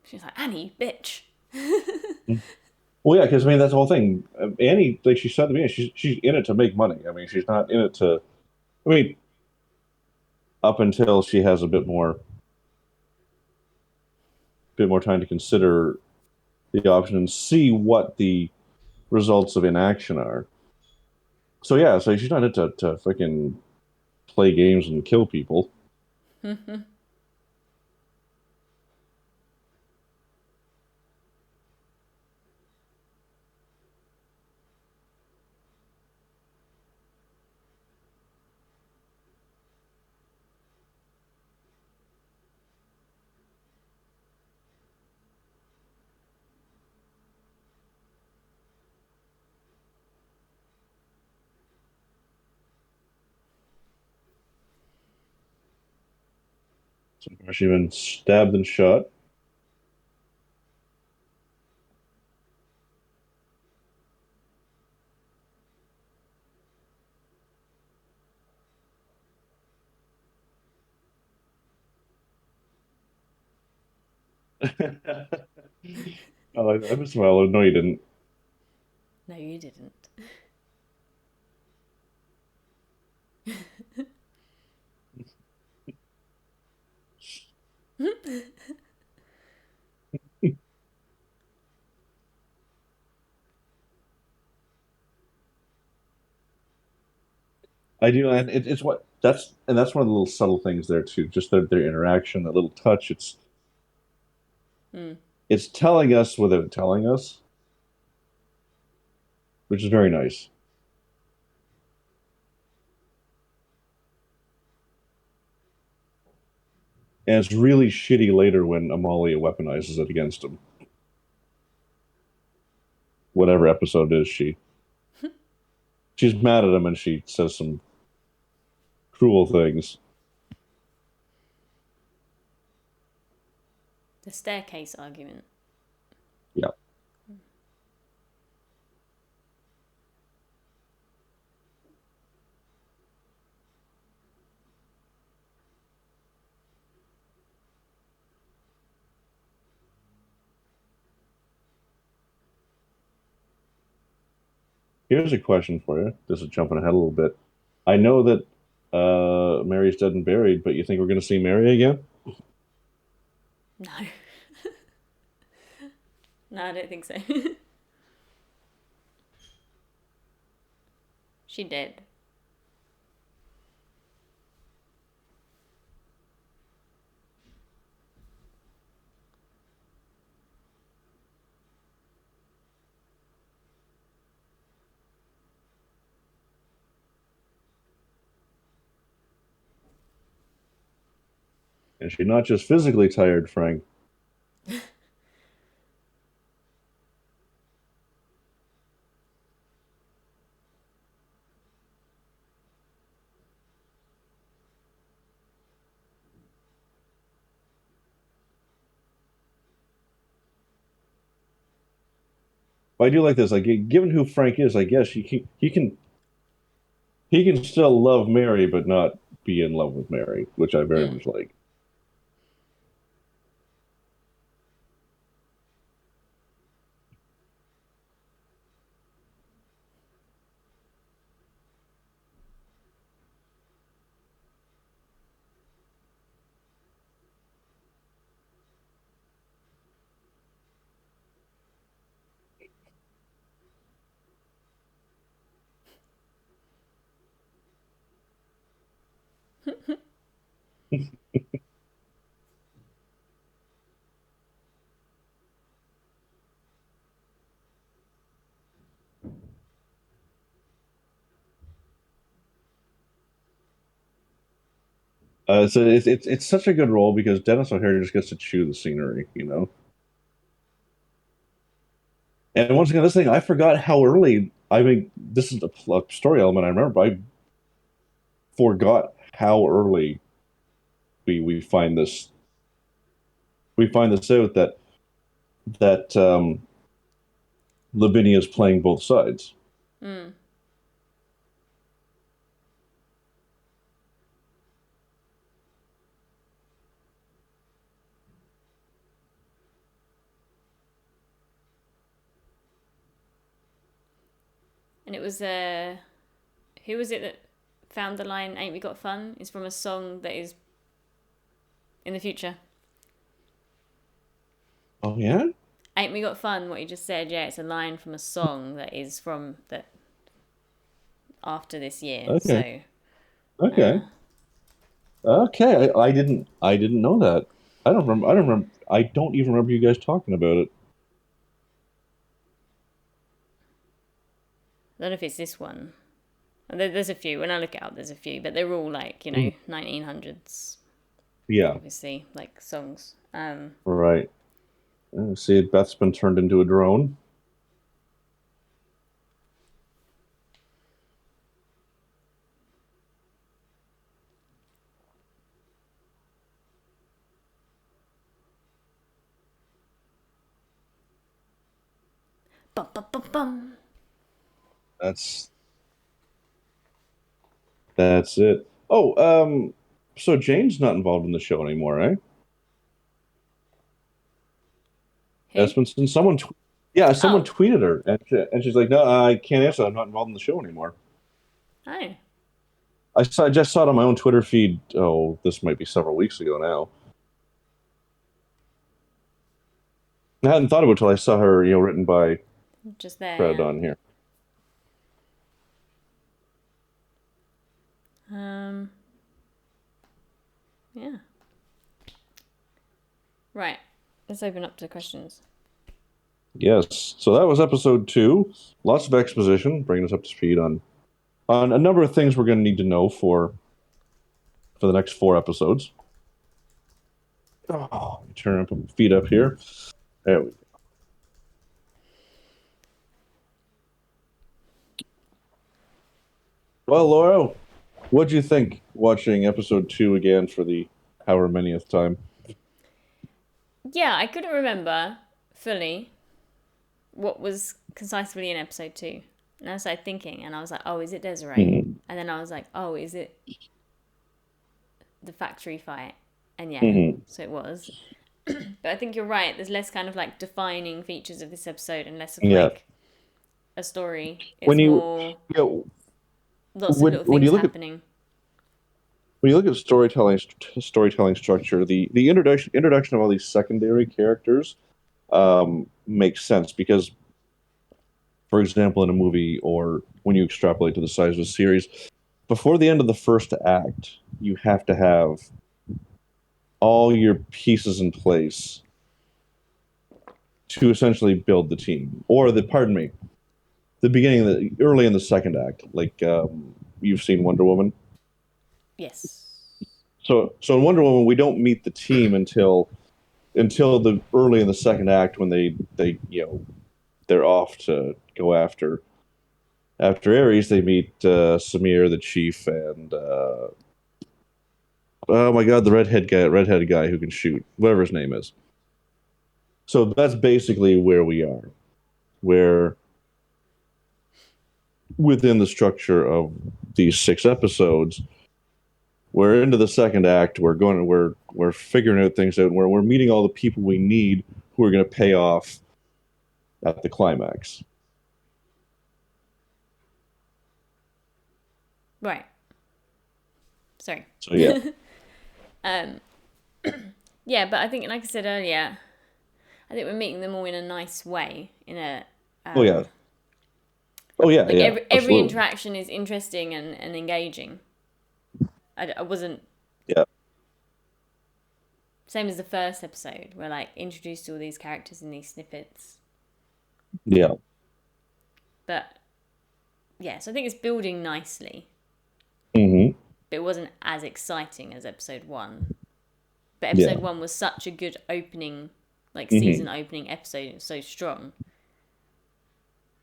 She's like, Annie, bitch. Well, yeah, because I mean that's the whole thing. Annie, like she said to me, she's in it to make money. I mean, she's not in it to. I mean, up until she has a bit more time to consider the option and see what the results of inaction are. So yeah, so she's not in it to freaking play games and kill people. So far she's been stabbed and shot. I like that. Well, no, you didn't. No, you didn't. I do, and it's what that's one of the little subtle things there too. Just their interaction, that little touch. Mm. It's telling us without telling us, which is very nice. And it's really shitty later when Amalia weaponizes it against him. Whatever episode it is, she's mad at him and she says some cruel things. The staircase argument. Yeah. Here's a question for you. This is jumping ahead a little bit. I know that Mary's dead and buried, but you think we're going to see Mary again? No. No, I don't think so. She did. And she's not just physically tired, Frank. But I do like this. Like, given who Frank is, I guess he can still love Mary, but not be in love with Mary, which I very Mm. much like. So it's such a good role because Dennis O'Hare just gets to chew the scenery, you know. And once again, this thing I forgot how early. I mean, this is a story element I remember, but I forgot how early we find this out that Lavinia is playing both sides. Mm. And it was who was it that found the line "Ain't we got fun" is from a song that is in the future. Oh yeah? "Ain't we got fun"? What you just said, yeah, it's a line from a song that is from that after this year. Okay. So, Okay. Okay. I didn't know that. I don't even remember you guys talking about it. I don't know if it's this one. There's a few. When I look it up, there's a few, but they're all like Mhm. 1900s, Yeah, obviously, like songs. right. See, Beth's been turned into a drone. bum. That's it. So Jane's not involved in the show anymore, eh? Who? Espenson. Someone Oh. tweeted her, and she's like, "No, I can't answer. I'm not involved in the show anymore." Oh. I just saw it on my own Twitter feed. Oh, this might be several weeks ago now. I hadn't thought of it until I saw her, written by Just there, Fred yeah. on here. Yeah. Right. Let's open up to questions. Yes. So that was episode 2. Lots of exposition, bringing us up to speed on a number of things we're going to need to know for the next 4 episodes. Oh, let me turn up feet up here. There we go. Well, Laura, what'd you think watching episode 2 again for the however manyth time? Yeah, I couldn't remember fully what was concisely in episode 2. And I started thinking, and I was like, oh, is it Desiree? Mm-hmm. And then I was like, oh, is it the factory fight? And yeah, Mm-hmm. so it was. But I think you're right. There's less kind of like defining features of this episode and less of Yeah. like a story. It's When you more you lots of little things happening. When you look at storytelling structure, the introduction of all these secondary characters makes sense because, for example, in a movie or when you extrapolate to the size of a series, before the end of the first act, you have to have all your pieces in place to essentially build the team. Or early in the second act, like you've seen Wonder Woman. Yes. So in Wonder Woman, we don't meet the team until the early in the second act when they're off to go after Ares. They meet Samir, the chief, and oh my god, the redheaded guy who can shoot, whatever his name is. So that's basically where we are, where within the structure of these 6 episodes, we're into the second act. We're figuring things out. We're meeting all the people we need who are going to pay off at the climax. Right. Sorry. So yeah. Yeah, but I think, like I said earlier, I think we're meeting them all in a nice way. In a Oh yeah. like Yeah. every interaction is interesting and engaging. I wasn't. Yeah. Same as the first episode, we're like introduced to all these characters in these snippets. Yeah. But yeah, so I think it's building nicely. Mm-hmm. But it wasn't as exciting as episode 1. But episode 1 was such a good opening, like season opening episode. It was so strong.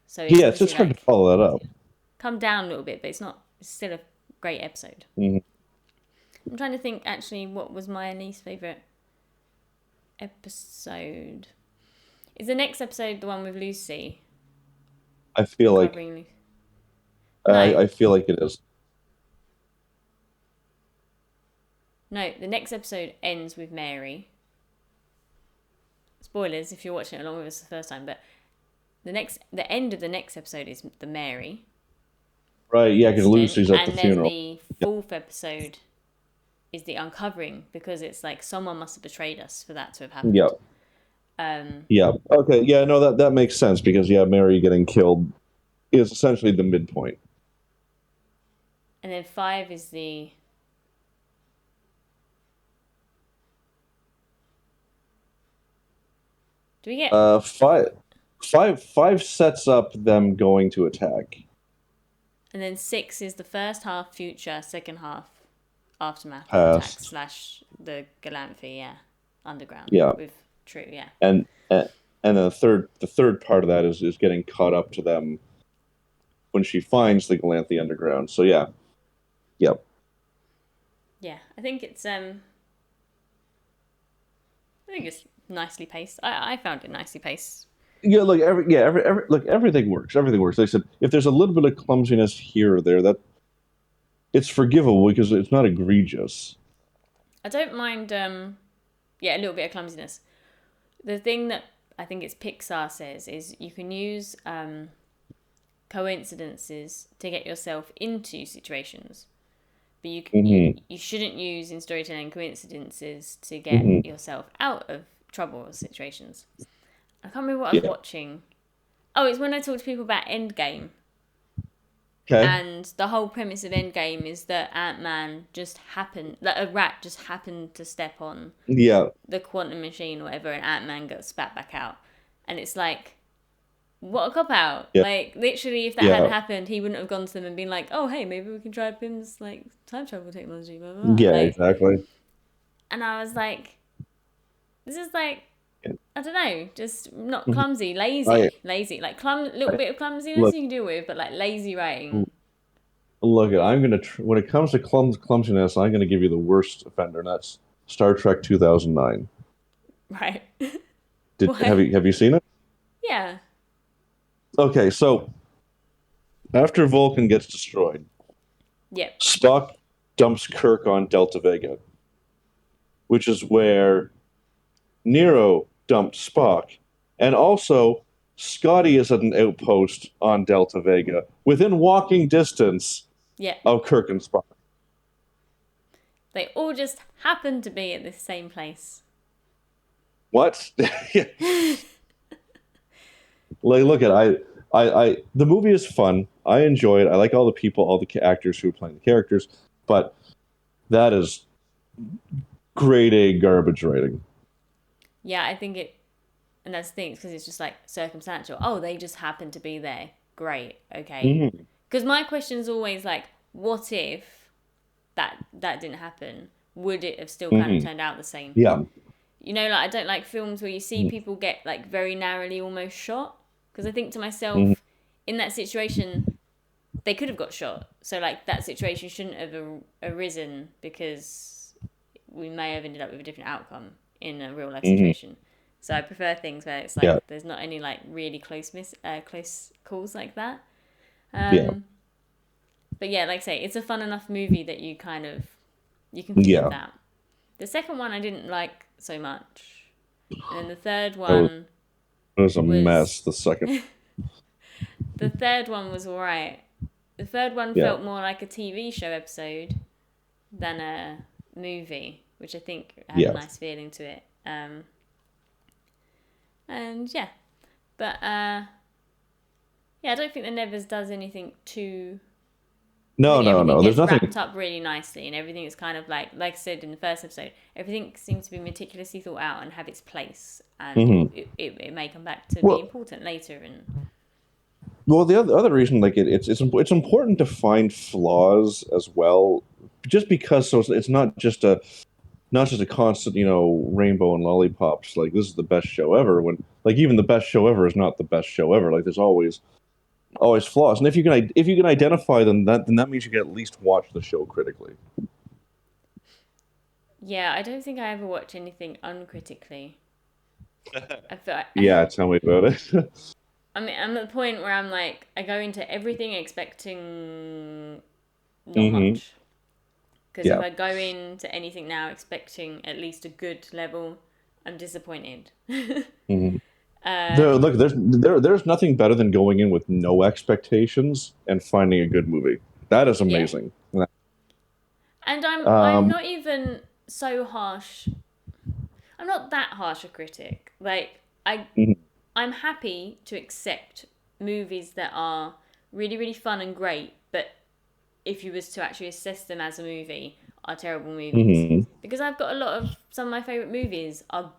So it's hard to follow that up. Come down a little bit, but it's still a great episode. Mm-hmm. I'm trying to think actually what was my least favourite episode. Is the next episode the one with Lucy? I feel like I feel like it is. No, the next episode ends with Mary. Spoilers if you're watching it along with us the first time, but the end of the next episode is the Mary. Right, yeah, because Lucy's at the funeral. And then the 4th episode is the uncovering, because it's like someone must have betrayed us for that to have happened. Yep. Yeah. Okay. Yeah. No, that makes sense because Mary getting killed is essentially the midpoint. And then 5 is the. Do we get? 5 sets up them going to attack. And then 6 is the first half future, second half aftermath Past. attack / the Galanthi, underground. Yeah. With True, yeah. And then the third part of that is getting caught up to them when she finds the Galanthi underground. So yeah. Yep. Yeah, I think it's nicely paced. I found it nicely paced. Yeah, look, look, everything works. Everything works. They said if there's a little bit of clumsiness here or there, that it's forgivable because it's not egregious. I don't mind. Yeah, a little bit of clumsiness. The thing that I think it's Pixar says is you can use coincidences to get yourself into situations, but Hmm. you shouldn't use in storytelling coincidences to get Hmm. yourself out of trouble or situations. I can't remember what I was Yeah. watching. Oh, it's when I talk to people about Endgame. Okay. And the whole premise of Endgame is that Ant-Man just happened, that a rat just happened to step on Yeah. the quantum machine or whatever, and Ant-Man got spat back out. And it's like, what a cop out! Yeah. Like literally, if that hadn't Yeah. happened, he wouldn't have gone to them and been like, "Oh, hey, maybe we can try Pym's like time travel technology." Blah blah blah. Yeah. Like, Exactly. and I was like, "This is like, Yeah. I don't know, just not Mhm. clumsy, I, lazy. Like little I bit of clumsiness look. you can deal with, but like lazy writing, Look, I'm gonna when it comes to clumsiness, I'm gonna give you the worst offender, and that's Star Trek 2009. right? Did Why? have you seen it? Yeah, Okay, so after Vulcan gets destroyed, yep, Spock dumps Kirk on Delta Vega, which is where Nero dumped Spock, and also Scotty is at an outpost on Delta Vega within walking distance yep. of Kirk and Spock. They all just happen to be at the same place. What? Like, look at the movie is fun. I enjoy it. I like all the people, all the actors who are playing the characters, but that is grade A garbage writing. Yeah, I think it, and that's the thing, because it's just like circumstantial. Oh, they just happen to be there. Great, okay. Hmm. Because my question is always like, what if that didn't happen? Would it have still kind of Hmm. turned out the same? Yeah. You know, like I don't like films where you see Hmm. people get like very narrowly almost shot. Because I think to Hmm. myself, in that situation, they could have got shot. So like that situation shouldn't have arisen because we may have ended up with a different outcome in a real life Hmm. situation. So I prefer things where it's Yeah. like there's not any like really close calls like that. Yeah. Um, but yeah, like I say, it's a fun enough movie that you can forgive Yeah. that. The second one I didn't like so much, and then the third That was, one that was a was mess. The second. the third one was alright. The third one Yeah. felt more like a TV show episode than a movie, which I think had a Yeah. nice feeling to it. And yeah, but yeah, I don't think the Nevers does anything too. I No, think no, everything no. There's gets nothing. wrapped up really nicely, and everything is kind of like I said in the first episode, everything seems to be meticulously thought out and have its place, and Hmm. it may come back to be Well, important later. And well, the other reason, like it's important to find flaws as well, just because so it's not just a constant, rainbow and lollipops. Like this is the best show ever. When like even the best show ever is not the best show ever. Like there's always flaws, and if you can identify them, then that means you can at least watch the show critically. yeah, I don't think I ever watch anything uncritically. I feel like Yeah, tell me about it. I mean, I'm at the point where I'm like, I go into everything expecting not Hmm. much. Because if Yeah. I go into anything now expecting at least a good level, I'm disappointed. Hmm. uh, Look, there's nothing better than going in with no expectations and finding a good movie. That is yeah, amazing. and I'm Um, not even so harsh. I'm not that harsh a critic. Like mhm. I'm happy to accept movies that are really fun and great, but if you was to actually assess them as a movie, are terrible movies. Mhm. Because I've got a lot of some of my favourite movies are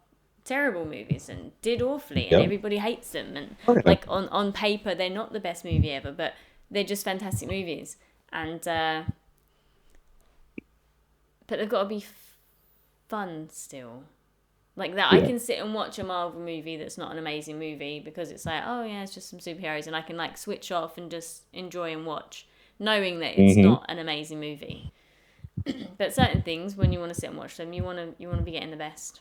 terrible movies and did awfully and Yeah. everybody hates them and Okay. like on paper they're not the best movie ever, but they're just fantastic movies. And but they've got to be fun still. Like that, I Yeah. can sit and watch a Marvel movie that's not an amazing movie because it's like, oh yeah, it's just some superheroes, and I can like switch off and just enjoy and watch, knowing that it's Hmm. not an amazing movie. But certain things, when you want to sit and watch them, you want to be getting the best.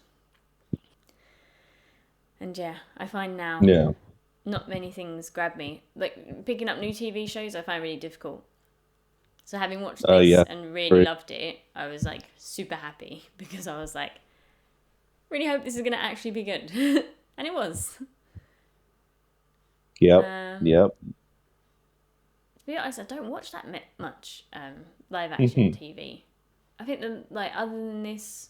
And yeah, I find now Yeah. not many things grab me. Like picking up new TV shows, I find really difficult. So having watched this Yeah. and really Right. loved it, I was like super happy because I was like, really hope this is gonna actually be good, and it was. Yep. Um, Yep. to be honest, I don't watch that much live action Hmm. TV. I think the like other than this,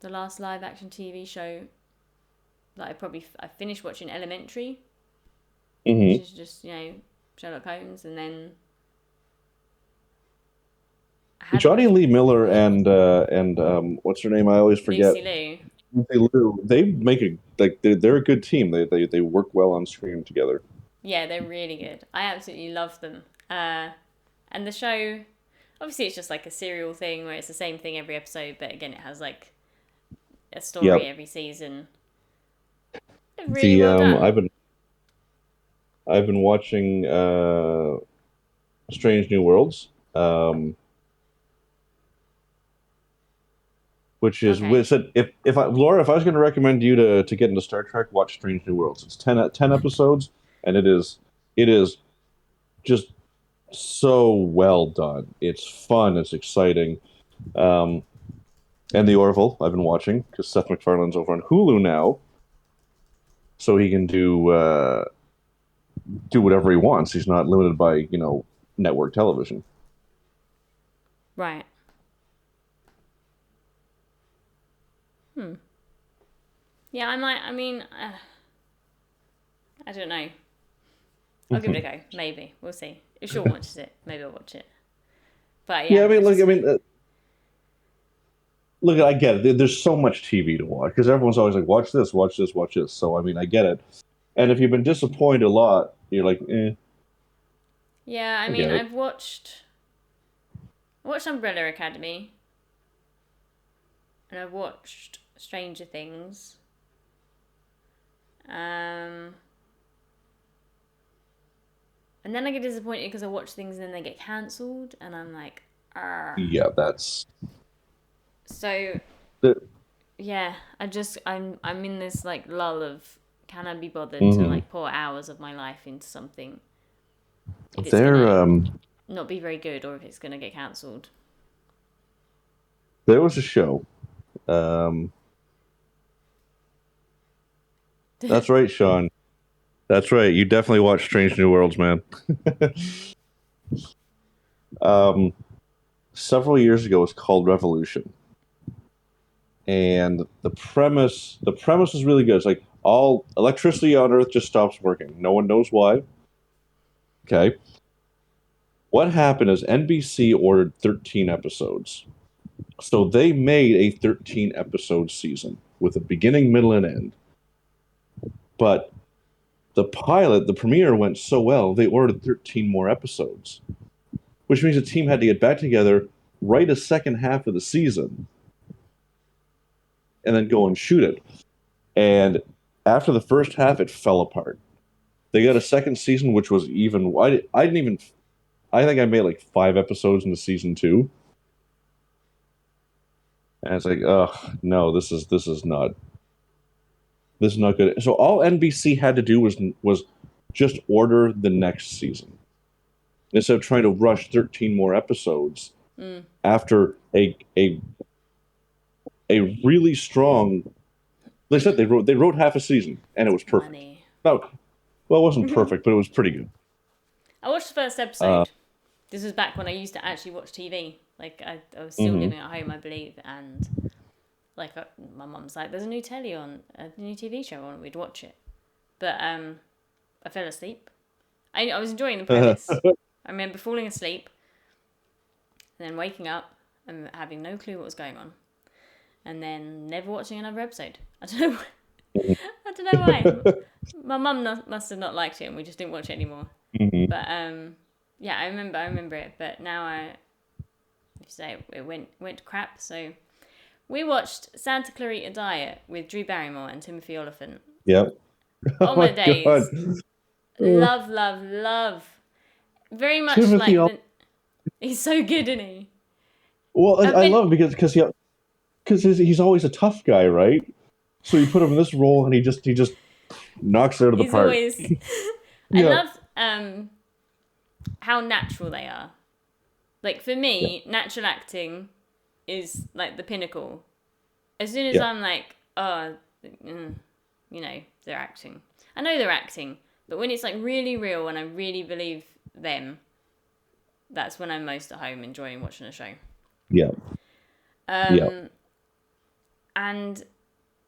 the last live action TV show that I finished watching Elementary, which Hmm. is just Sherlock Holmes, and then I had Johnny watched Lee Miller and what's her name? I always forget. Lucy Liu. They make a like they're a good team. They work well on screen together. Yeah, they're really good. I absolutely love them. And the show, obviously, it's just like a serial thing where it's the same thing every episode, but again, it has like a story Yep. every season. They're really The well done. I've been watching Strange New Worlds, which is Okay. if I Laura, if I was going to recommend you to get into Star Trek, watch Strange New Worlds. It's 10 episodes, and it is just so well done. It's fun. It's exciting. Um, and The Orville I've been watching because Seth MacFarlane's over on Hulu now, so he can do whatever he wants. He's not limited by network television. Right. Hmm. Yeah, I might. I mean, I don't know. I'll give it a go. Maybe we'll see. If Sean watches it, maybe I'll watch it. But Yeah, yeah, I mean, I look, just I mean, look, I get it. There's so much TV to watch because everyone's always like, watch this, watch this, watch this. So I mean, I get it. And if you've been disappointed a lot, you're like, yeah. I I mean, get it. I watched Umbrella Academy, and I've watched Stranger Things. Um, and then I get disappointed because I watch things and then they get cancelled, and I'm like, ah. Yeah, that's So the. yeah, I'm in this like lull of can I be bothered to Mhm. like pour hours of my life into something if it's There, gonna not be very good or if it's gonna get cancelled. there was a show. Um, that's right, Sean. That's right. You definitely watched Strange New Worlds, man. um, Several years ago, it's called Revolution, and the premise is really good. It's like all electricity on Earth just stops working. No one knows why. Okay. What happened is NBC ordered 13 episodes. So they made a 13 episode season with a beginning, middle, and end. But the premiere went so well, they ordered 13 more episodes, which means the team had to get back together, write a second half of the season, and then go and shoot it. And after the first half, it fell apart. They got a second season, which was even. I didn't even. I think I made like 5 episodes into season two, and it's like, oh no, this is not good. So all NBC had to do was just order the next season instead of trying to rush 13 more episodes Mm, after a really strong. They said they wrote half a season and it was perfect. money. No, well, it wasn't perfect, but it was pretty good. I watched the first Uh, episode. This was back when I used to actually watch TV. Like I was still mhm. living at home, I believe, and like my mum's like, "There's a new telly on, a new TV show on." We'd watch it, but I fell asleep. I was enjoying the premise. I remember falling asleep and then waking up and having no clue what was going on, and then never watching another episode. I don't know. I don't know why. My mum must have not liked it, and we just didn't watch it anymore. Mhm. But yeah, I remember it. But now if you say it went to crap. So we watched Santa Clarita Diet with Drew Barrymore and Timothy Olyphant. Yep. Oh Oh my my God. days, Uh, love, love, love. Very much Timothy. like he's so good, isn't he? Well, I've I been love it because he's always a tough guy, right? So you put him in this role, and he just knocks it out of the He's park. always. I Yeah. love how natural they are. Like for Yeah. me, natural acting is like the pinnacle. As soon as Yeah. I'm like, oh, they're acting. I know they're acting, but when it's like really real and I really believe them, that's when I'm most at home enjoying watching a show. Yeah. Yeah. Um, and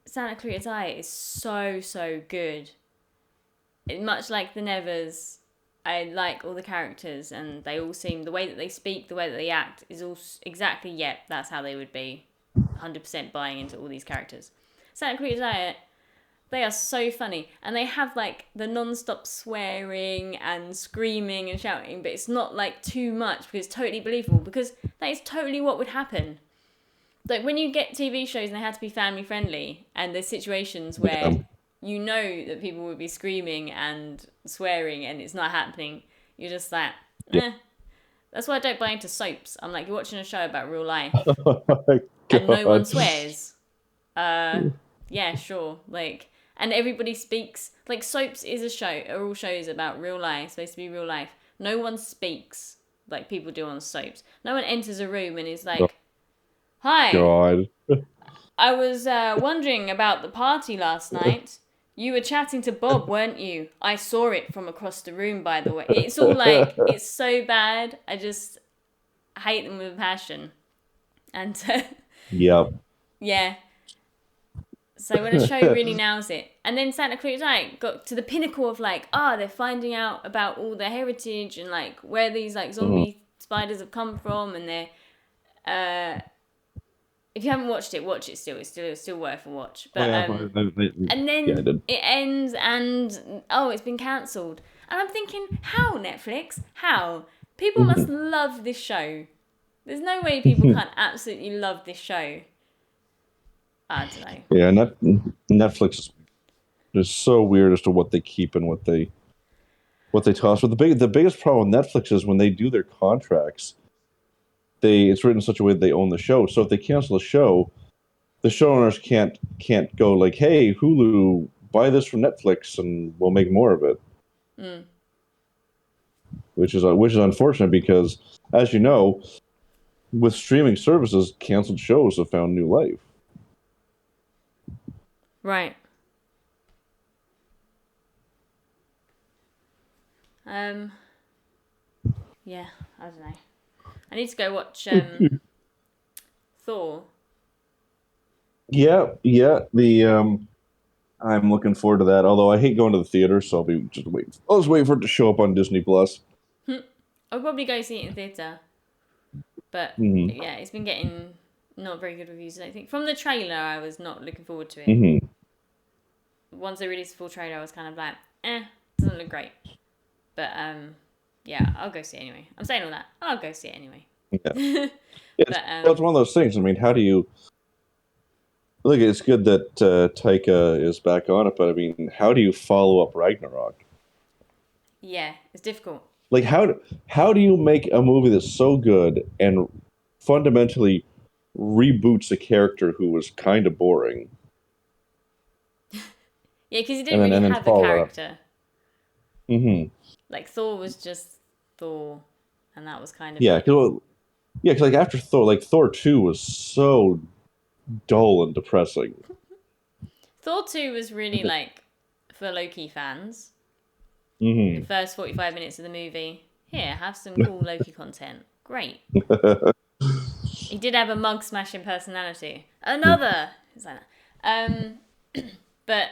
Santa Clarita's Eye is so good. Much like the Nevers, I like all the characters, and they all seem the way that they speak, the way that they act is all exactly. Yep, that's how they would be. 100% buying into all these characters. Santa Clarita's Eye, they are so funny, and they have like the non-stop swearing and screaming and shouting, but it's not like too much because it's totally believable, because that is totally what would happen. Like when you get TV shows and they have to be family friendly, and there's situations where Yeah. you know that people would be screaming and swearing and it's not happening, you're just like, Yeah. eh. That's why I don't buy into soaps. I'm like, you're watching a show about real life Oh my and no one God. swears. Yeah, sure. Like, and everybody speaks. Like, soaps is a show, are all shows about real life, supposed to be real life. No one speaks like people do on soaps. No one enters a room and is Oh like, hi, God. I was wondering about the party last night. You were chatting to Bob, weren't you? I saw it from across the room, by the way. It's all like, it's so bad. I just hate them with a passion. And Yeah. yeah. So when a show really nails it, and then Santa Cruz like got to the pinnacle of like, they're finding out about all their heritage and like where these like Mhm. zombie spiders have come from, and they're if you haven't watched it, watch it still. It's still worth a watch. Oh But yeah. and Yeah, I then did. it ends and it's been cancelled. And I'm thinking, how Netflix? How? People must love this show. There's no way people can't absolutely love this show. I don't know. Yeah, Netflix is so weird as to what they keep and what they toss. But the biggest problem with Netflix is when they do their contracts, it's written in such a way that they own the show. So if they cancel a show, the showrunners can't go like, "Hey, Hulu, buy this from Netflix and we'll make more of it," Mm, which is unfortunate because, as you know, with streaming services, canceled shows have found new life. right. Um. Yeah. I don't know. I need to go watch Thor. Yeah, yeah. I'm looking forward to that. Although I hate going to the theater, so I'll be just waiting. I'll just wait for it to show up on Disney Plus. I'll probably go see it in theatre. But Hmm. yeah, it's been getting not very good reviews, I think. From the trailer, I was not looking forward to it. Hmm. Once they released the full trailer, I was kind of like, doesn't look great. But yeah, I'll go see it anyway. I'm saying all that. I'll go see it anyway. Yeah, it's, But well, it's one of those things. I mean, how do you look? It's good that Taika is back on it, but I mean, how do you follow up Ragnarok? yeah, it's difficult. Like, how do you make a movie that's so good and fundamentally reboots a character who was kind of boring, Yeah, because he and didn't then really and then have a follow that up? character. Hmm. Like Thor was just Thor, and that was kind of Yeah, it. because like after Thor, like Thor 2 was so dull and depressing. Thor 2 was really like for Loki fans. The Hmm. first 45 minutes of the movie. Here, have some cool Loki content. Great. He did have a mug smashing personality. Another. It's like that. But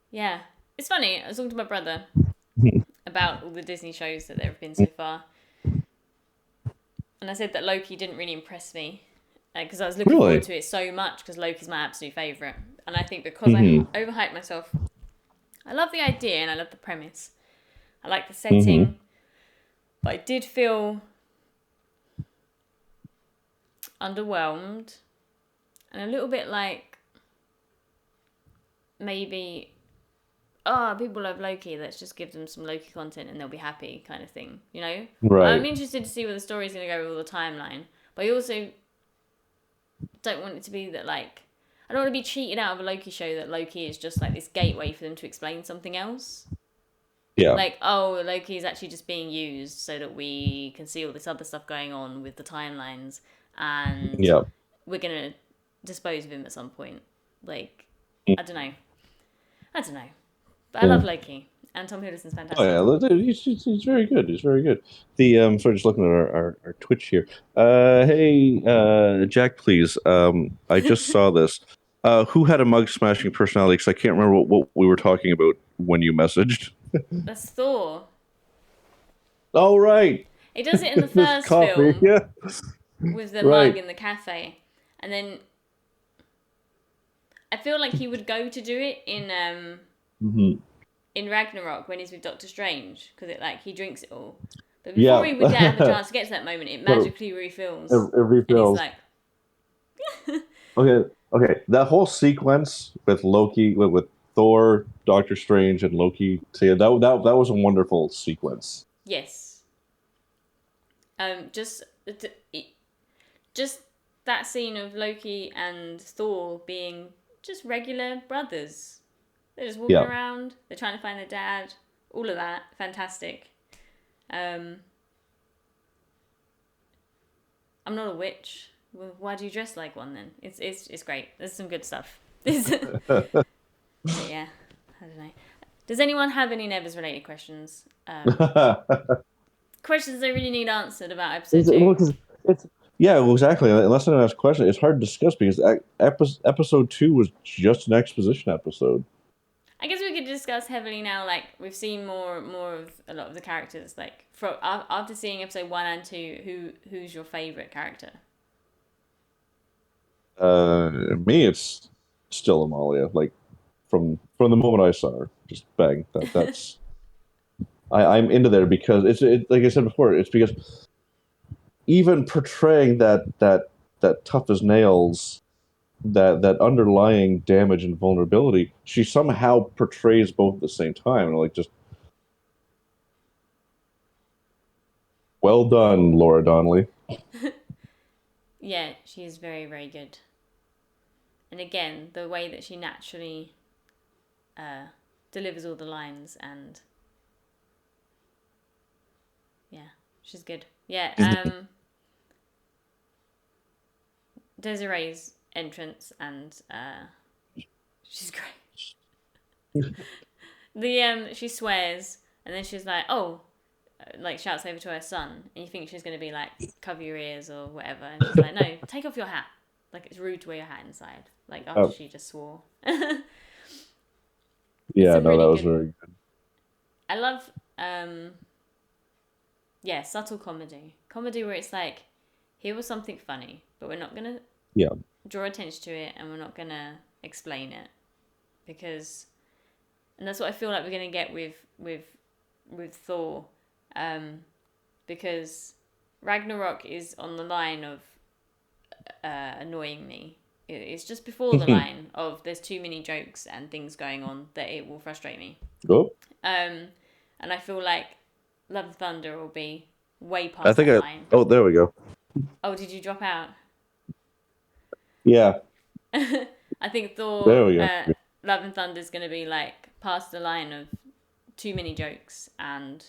yeah, it's funny. I was talking to my brother about all the Disney shows that there have been so far, and I said that Loki didn't really impress me because I was looking forward Really? to it so much because Loki's my absolute favorite, and I think because I Hmm. overhyped myself, I love the idea and I love the premise. I like the Hmm. setting, but I did feel underwhelmed and a little bit like maybe people love Loki, let's just give them some Loki content and they'll be happy kind of thing, you know? I'm Right. interested to see where the story's going to go with all the timeline, but I also don't want it to be that like I don't want to be cheated out of a Loki show that Loki is just like this gateway for them to explain something else. Yeah. Like, oh, Loki is actually just being used so that we can see all this other stuff going on with the timelines, and Yeah. we're gonna dispose of him at some point. Like, I don't know. I don't know. But I Yeah. love Loki, and Tom Hiddleston's Oh fantastic. yeah, he's very good. He's very good. Sorry, just looking at our Twitch here. Hey, Jack, please. I just saw this. Who had a mug smashing personality? Because I can't remember what we were talking about when you messaged. That's Thor. Oh right, He does it in the this first coffee. film Yeah, with the mug right. in the cafe, and then I feel like he would go to do it Hmm. in Ragnarok when he's with Doctor Strange, because it like he drinks it all. But before Yeah, he would have a chance to get to that moment, it but magically refills, it and he's refills. like, Okay, okay. That whole sequence with Loki, with Thor, Doctor Strange, and Loki. So yeah, that was a wonderful sequence. yes. Just just that scene of Loki and Thor being just regular brothers. They're just walking Yeah. around. They're trying to find their dad. All of that, fantastic. Um, I'm not a witch. Well, why do you dress like one then? It's great. There's some good stuff. But yeah, I don't know. Does anyone have any Nevers related questions? Questions they really need answered about episode Well, two. 'cause it's yeah, well, exactly. Unless anyone asks a question, it's hard to discuss because episode 2 was just an exposition episode. I guess we could discuss heavily now. Like we've seen more of a lot of the characters. Like after seeing episode 1 and 2, who's your favorite character? Uh, Me, it's still Amalia. Like from the moment I saw her, just bang. I'm into there because like I said before. It's because even portraying that tough as nails, that underlying damage and vulnerability, she somehow portrays both at the same time. And like, just well done, Laura Donnelly. Yeah, she is very very good. And again, the way that she naturally delivers all the lines, and yeah, she's good. Yeah, Desiree's entrance, and she's great. She swears, and then she's like, oh, like shouts over to her son, and you think she's gonna be like, cover your ears or whatever, and she's like, no, take off your hat. Like it's rude to wear your hat inside. Like after Uh, she just swore. It's yeah, some no, really that was good. very good. I love yeah, subtle comedy. Comedy where it's like, here was something funny, but we're not gonna Yeah. draw attention to it, and we're not gonna explain it, because, and that's what I feel like we're gonna get with Thor, because Ragnarok is on the line of annoying me. It's just before the line of there's too many jokes and things going on that it will frustrate me. Oh, And I feel like Love and Thunder will be way I past think that line. oh, there we go. Oh, did you drop out? Yeah, I think Thor, there we go. Love and Thunder is going to be like past the line of too many jokes and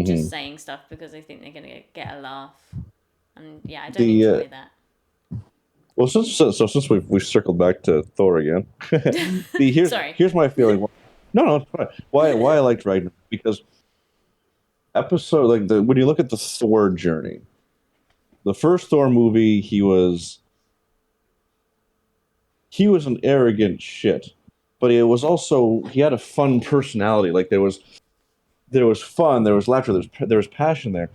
just Hmm. saying stuff because they think they're going to get a laugh. And yeah, I don't The enjoy that. Well, since we've circled back to Thor again, Sorry. here's my feeling. No, it's fine. Why I liked Ragnarok, because episode, like, the when you look at the Thor journey, the first Thor movie, he was an arrogant shit, but it was also, he had a fun personality. Like, there was fun, there was laughter, there was passion there.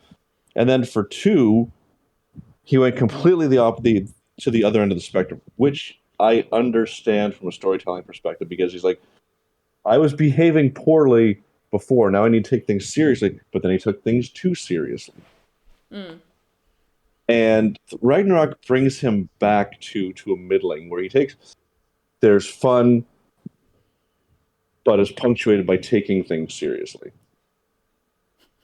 And then for 2, he went completely to the other end of the spectrum, which I understand from a storytelling perspective, because he's like, I was behaving poorly before, now I need to take things seriously, but then he took things too seriously. Mm. And Ragnarok brings him back to a middling where there's fun, but is punctuated by taking things seriously.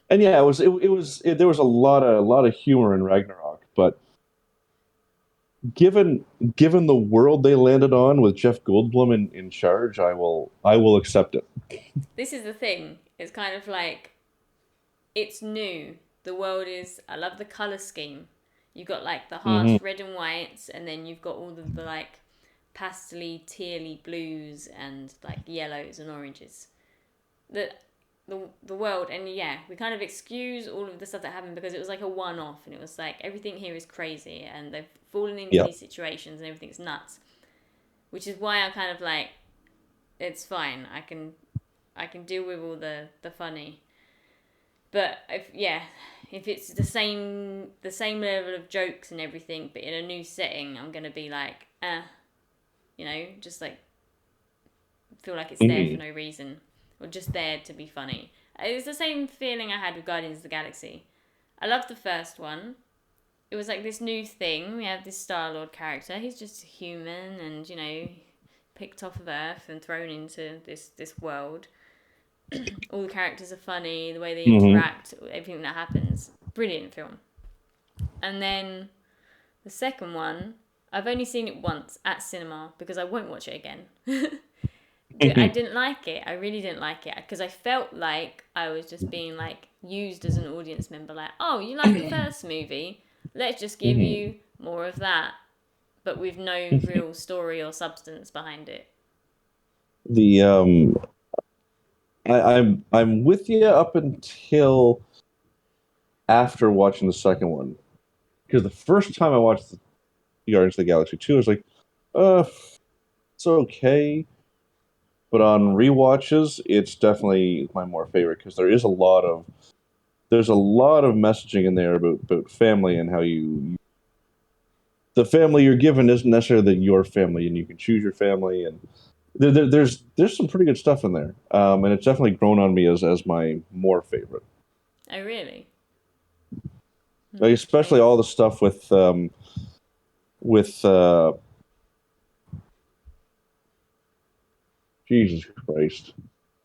And yeah, there was a lot of humor in Ragnarok, but given the world they landed on with Jeff Goldblum in charge, I will accept it. This is the thing. It's kind of like it's new. The world is. I love the color scheme. You've got like the harsh Hmm. red and whites, and then you've got all of the like pastely, tealy blues and like yellows and oranges. The the world, and yeah, we kind of excuse all of the stuff that happened because it was like a one off, and it was like everything here is crazy, and they've fallen into Yeah. these situations, and everything's nuts. Which is why I kind of like it's fine. I can deal with all the funny. But if it's the same level of jokes and everything, but in a new setting, I'm gonna be like, just like feel like it's there for Hmm. no reason or just there to be funny. It's the same feeling I had with Guardians of the Galaxy. I loved the first one. It was like this new thing. We have this Star Lord character. He's just human, and picked off of Earth and thrown into this world. All the characters are funny. The way they Hmm. interact, everything that happens, brilliant film. And then the second one, I've only seen it once at cinema because I won't watch it again. I didn't like it. I really didn't like it because I felt like I was just being like used as an audience member. Like, oh, you like the first movie? Let's just give Hmm. you more of that, but with no real story or substance behind it. The I'm with you up until after watching the second one, because the first time I watched the Guardians of the Galaxy 2, I was like, uh, it's okay. But on rewatches, it's definitely my more favorite because there's a lot of messaging in there about family and how the family you're given isn't necessarily your family, and you can choose your family, and there's some pretty good stuff in there, and it's definitely grown on me as my more favorite. Oh, really? Like especially Maybe all the stuff with Jesus Christ,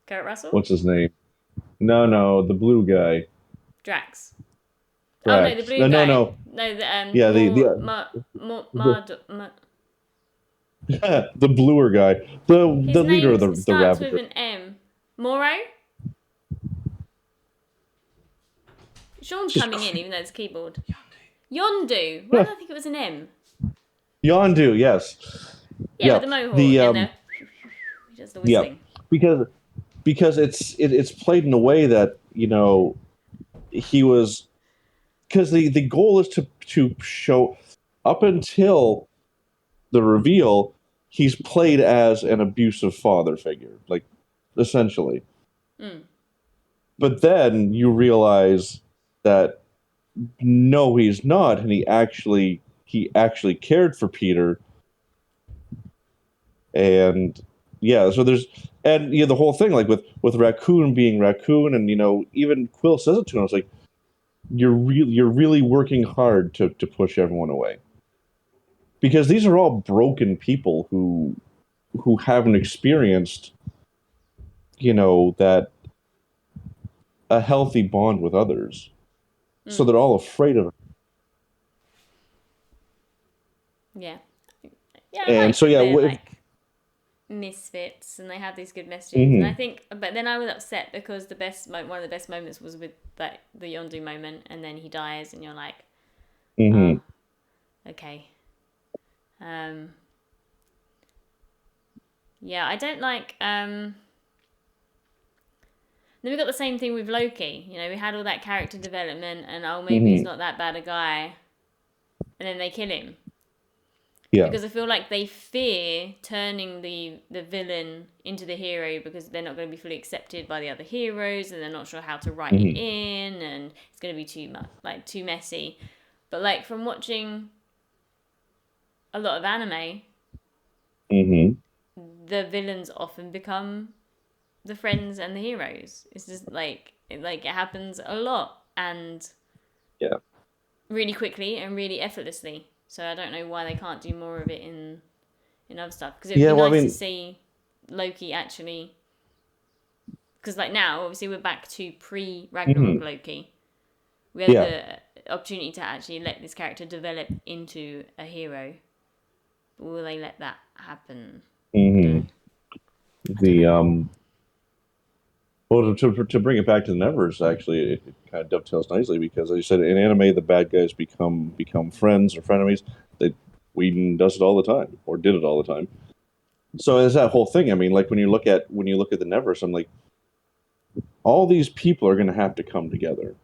Kurt Russell, what's his name? No, the blue guy, Drax. Oh no, the Drax. blue No, no, guy. no. No, the Yeah, the the bluer guy, His the leader name of the starts with Ravager. an M. Moro. Sean's coming in, Just even though it's a keyboard. Yondu. Why did I think it was an M? Yondu, yes, Yeah, with yeah. the mohawk The and the he does the yeah, whistling. because it's played in a way that he was, because the goal is to show up until the reveal, he's played as an abusive father figure, like essentially. Mm. But then you realize that no, he's not, and he actually cared for Peter, and yeah, so there's and the whole thing like with Raccoon being Raccoon, and even Quill says it to him. It's like you're really working hard to push everyone away because these are all broken people who haven't experienced that a healthy bond with others, so Mm. they're all afraid of it. Yeah. Yeah, I And like so that yeah, they're like misfits and they have these good messages. And I hmm think, but then I was upset because one of the best moments was with that the Yondu moment, and then he dies, and you're like, hmm oh, okay. Um, yeah, I don't like. Then we got the same thing with Loki. We had all that character development, and oh, maybe he's hmm not that bad a guy, and then they kill him yeah. because I feel like they fear turning the villain into the hero because they're not going to be fully accepted by the other heroes, and they're not sure how to write it hmm in, and it's going to be too much, like too messy. But like from watching a lot of anime, hmm the villains often become the friends and the heroes. It's just like it happens a lot and yeah. really quickly and really effortlessly. So I don't know why they can't do more of it in other stuff because it would Yeah, be well, I nice to mean, see Loki actually. Because like now, obviously, we're back to pre Ragnarok hmm Loki. We had yeah. the opportunity to actually let this character develop into a hero. Will they let that happen? Mm-hmm. I don't The know. Well, to bring it back to the Nevers, actually, it kind of dovetails nicely because, as you said, in anime, the bad guys become friends or frenemies. They Whedon does it all the time, or did it all the time. So there's that whole thing. I mean, like when you look at the Nevers, I'm like, all these people are going to have to come together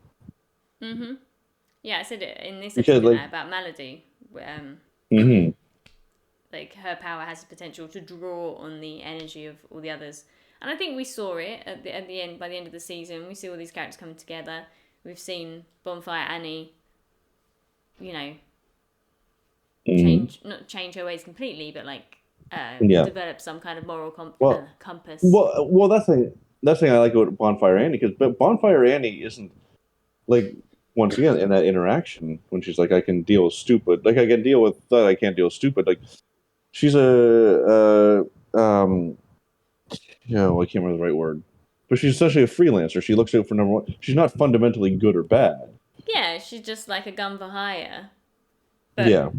Mm-hmm. Yeah, I said it in this episode, because, didn't like, I, about Melody. mm-hmm, Like her power has the potential to draw on the energy of all the others, and I think we saw it at the end. By the end of the season, we see all these characters come together. We've seen Bonfire Annie, you know, mm-hmm, not change her ways completely, but like yeah. develop some kind of moral Well, compass. well, that's the thing I like about Bonfire Annie because, but Bonfire Annie isn't like, once again, in that interaction when she's like, I can deal with stupid, like I can deal with that, I can't deal with stupid. Like she's I can't remember the right word, but she's essentially a freelancer. She looks out for number one. She's not fundamentally good or bad. Yeah, she's just like a gun for hire, but Yeah,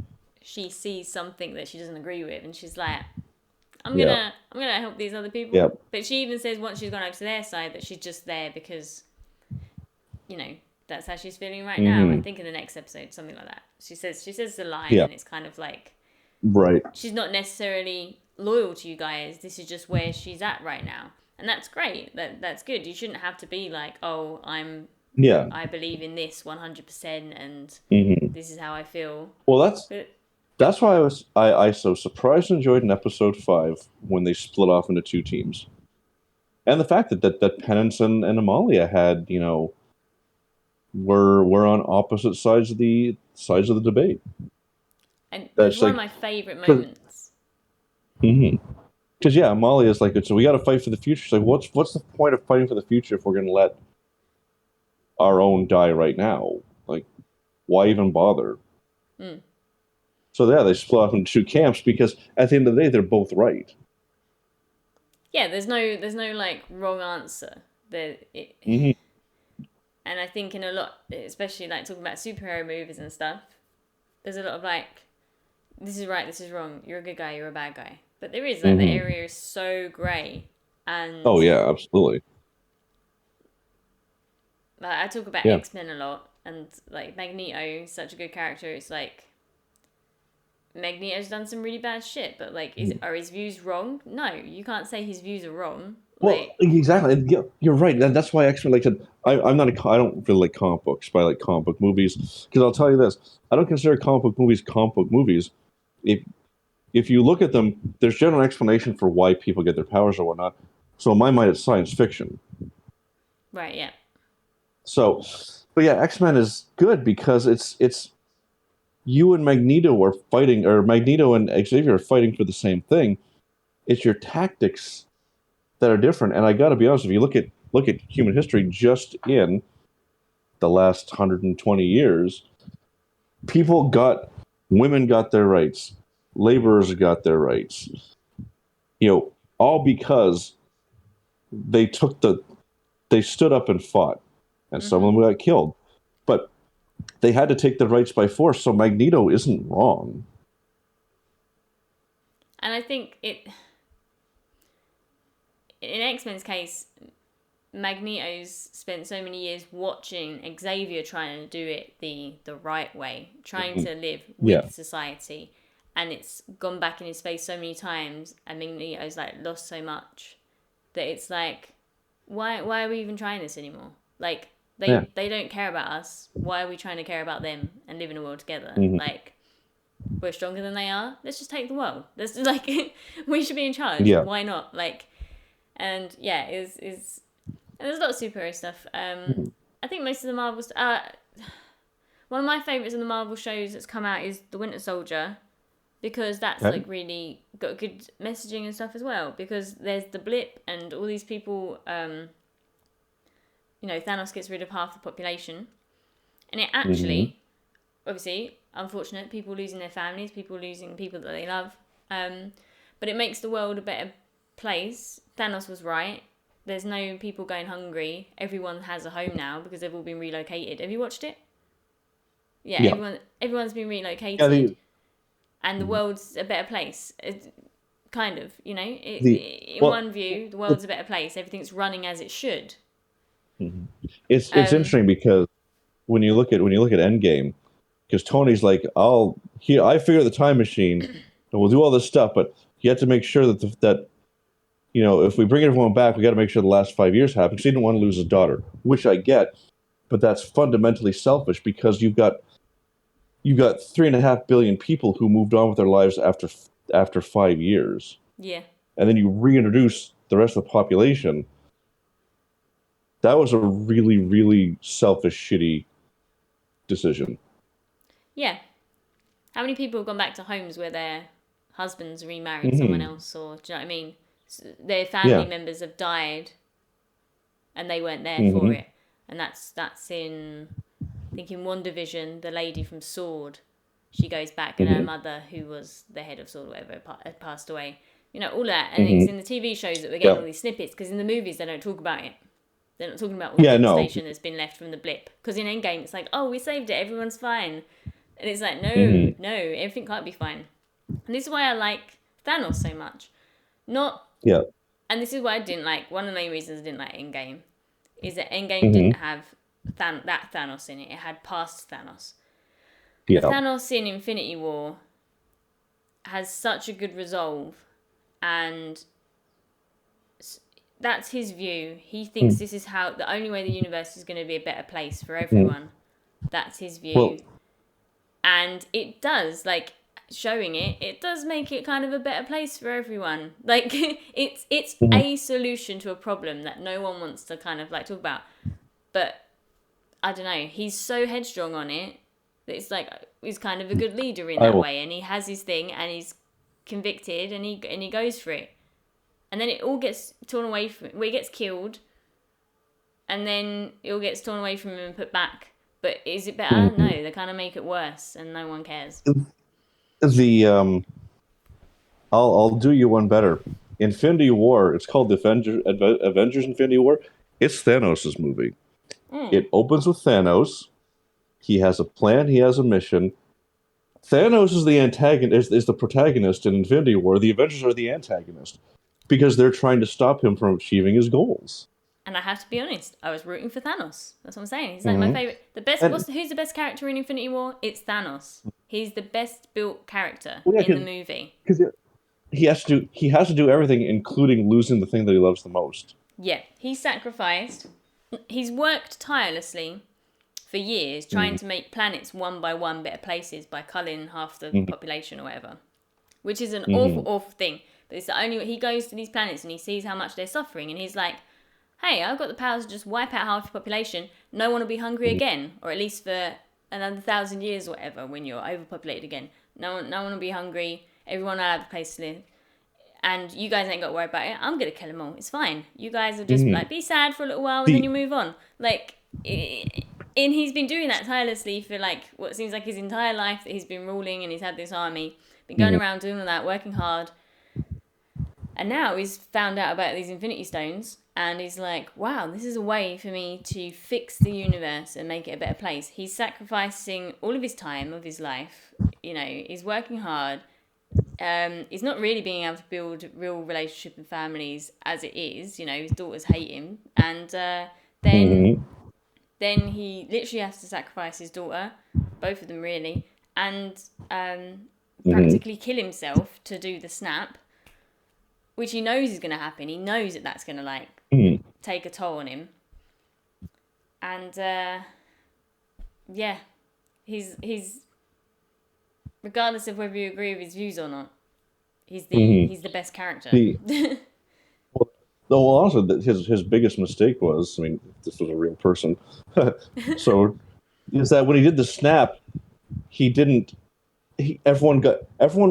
she sees something that she doesn't agree with, and she's like, yeah, I'm gonna help these other yeah. people. But she even says once she's gone over to their side that she's just there because, you know, that's how she's feeling right now. I Hmm. think in the next episode, something like that. She says the line, Yeah, and it's kind of like right. she's not necessarily loyal to you guys. This is just where she's at right now, and that's great. That's good. You shouldn't have to be like, oh, Yeah. I believe in this 100%, and Hmm. this is how I feel. Well, that's But that's why I so surprised and enjoyed in episode 5 when they split off into two teams, and the fact that Penance and Amalia had, were on opposite sides of the debate. and it was That's one of like, my favorite because moments. yeah, Amalia is like, so we got to fight for the future. She's like, what's the point of fighting for the future if we're going to let our own die right now? Like, why even bother? Mm. So yeah, they split off into two camps because at the end of the day, they're both right. Yeah, there's no like wrong answer. There, Hmm. and I think in a lot, especially like talking about superhero movies and stuff, there's a lot of like, this is right, this is wrong. You're a good guy, you're a bad guy. But there is like the Hmm. area is so grey, and Oh yeah, absolutely. like I talk about Yeah. X-Men a lot, and like Magneto is such a good character. It's like Magneto's done some really bad shit, but like, are his views wrong? No, you can't say his views are wrong. Well, Like, exactly. And you're right. That's why X Men. Like I said, I'm not. I don't really like comic books, but I like comic book movies because I'll tell you this: I don't consider comic book movies. If if you look at them, there's general explanation for why people get their powers or whatnot. So in my mind, it's science fiction. right, yeah. So, but yeah, X Men is good because it's you and Magneto are fighting, or Magneto and Xavier are fighting for the same thing. It's your tactics that are different. And I got to be honest, if you look at human history, just in the last 120 years, people got women got their rights, laborers got their rights. All because they took they stood up and fought, and some Mm-hmm. of them got killed. But they had to take the rights by force. So Magneto isn't wrong. And I think in X-Men's case, Magneto's spent so many years watching Xavier trying to do it the right way, trying Mhm. to live Yeah, with society, and it's gone back in his face so many times, and Magneto's like lost so much that it's like, why are we even trying this anymore? Like, yeah, they don't care about us. Why are we trying to care about them and live in a world together? hmm, Like, we're stronger than they are. Let's just take the world. Let's like we should be in charge. yeah. Why not? Like, and yeah, is and there's a lot of superhero stuff. Mhm. I think most of the Marvels. One of my favorites in the Marvel shows that's come out is The Winter Soldier, because that's Okay. like really got good messaging and stuff as well. Because there's the blip and all these people. Thanos gets rid of half the population, and it Hmm. actually, obviously, unfortunate people losing their families, people losing people that they love. But it makes the world a better place. Thanos was right. There's no people going hungry. Everyone has a home now because they've all been relocated. Have you watched it? Yeah, Yeah, everyone's been yeah. relocated. and the Mhm. world's a better place. Kind of, you know, the in well, one view, the it, world's a better place. Everything's running as it should. mhm. It's Um, interesting because when you look at Endgame, because Tony's like, I figure the time machine, and we'll do all this stuff, but you have to make sure that if we bring everyone back, we got to make sure the last 5 years happen. Because he didn't want to lose his daughter, which I get, but that's fundamentally selfish because you've got 3.5 billion people who moved on with their lives after 5 years, yeah, and then you reintroduce the rest of the population. That was a really, really selfish, shitty decision. yeah. How many people have gone back to homes where their husbands remarried someone Hmm. else, or do you know what I mean? Their family Yeah. members have died, and they weren't there for Hmm. it, and that's in I think in one division, the lady from Sword, she goes back, and her Hmm. mother, who was the head of Sword or whatever, had passed away. You know, all that, and it's Hmm. in the TV shows that we're getting Yeah. all these snippets because in the movies they don't talk about it. They're not talking about all the Yeah. No. devastation that's been left from the blip. Because in Endgame, it's like, oh, we saved it, everyone's fine. And it's like, no, Hmm. no, everything can't be fine. And this is why I like Thanos so much. Not, Yeah. and this is why I didn't like, one of the main reasons I didn't like Endgame is that Endgame didn't Hmm. have that Thanos in it. It had past Thanos. The Yeah. Thanos in Infinity War has such a good resolve, and that's his view. He thinks this is how the only way the universe is going to be a better place for Hmm. everyone. That's his Well. view, and it does like showing it. It does make it kind of a better place for everyone. Like it's Mhm. a solution to a problem that no one wants to kind of like talk about. But I don't know. He's so headstrong on it that it's like he's kind of a good leader in I that will. way, and he has his thing, and he's convicted, and he goes for it, and then it all gets torn away from him. Well, he gets killed, and then it all gets torn away from him and put back. But is it better? No, Mhm. they kind of make it worse, and no one cares. The I'll do you one better. Infinity War. It's called the Avengers Infinity War. It's Thanos' movie. Mm. It opens with Thanos. He has a plan. He has a mission. Thanos is the antagonist. Is the protagonist in Infinity War. The Avengers are the antagonist because they're trying to stop him from achieving his goals. And I have to be honest, I was rooting for Thanos. That's what I'm saying. He's like my Hmm. favorite. The best. And Who's the best character in Infinity War? It's Thanos. He's the best built character well, in the yeah, movie. because he has to do everything, including losing the thing that he loves the most. Yeah, he sacrificed. He's worked tirelessly for years trying Hmm. to make planets one by one better places by culling half the Hmm. population or whatever, which is an awful, Hmm. awful thing. But it's the only way he goes to these planets and he sees how much they're suffering, and he's like, "Hey, I've got the power to just wipe out half the population. No one will be hungry Hmm. again, or at least for another 1,000 years or whatever. When you're overpopulated again, no one will be hungry. Everyone will have a place to live." And you guys ain't got to worry about it. I'm gonna kill them all. It's fine. You guys will just Hmm. like be sad for a little while and then The you move on. Like, and he's been doing that tirelessly for like what seems like his entire life that he's been ruling, and he's had this army, been going Mhm. around doing all that, working hard, and now he's found out about these Infinity Stones, and he's like, wow, this is a way for me to fix the universe and make it a better place. He's sacrificing all of his time of his life. You know, he's working hard. He's not really being able to build real relationship and families as it is. You know, his daughters hate him, and then Mhm. then he literally has to sacrifice his daughter, both of them really, and Mhm. practically kill himself to do the snap, which he knows is going to happen. He knows that that's going to like Mhm. take a toll on him, and yeah, he's regardless of whether you agree with his views or not, Mhm. he's the best character. The well, though also his biggest mistake was, I mean, this was a real person, so is that when he did the snap, he didn't. Everyone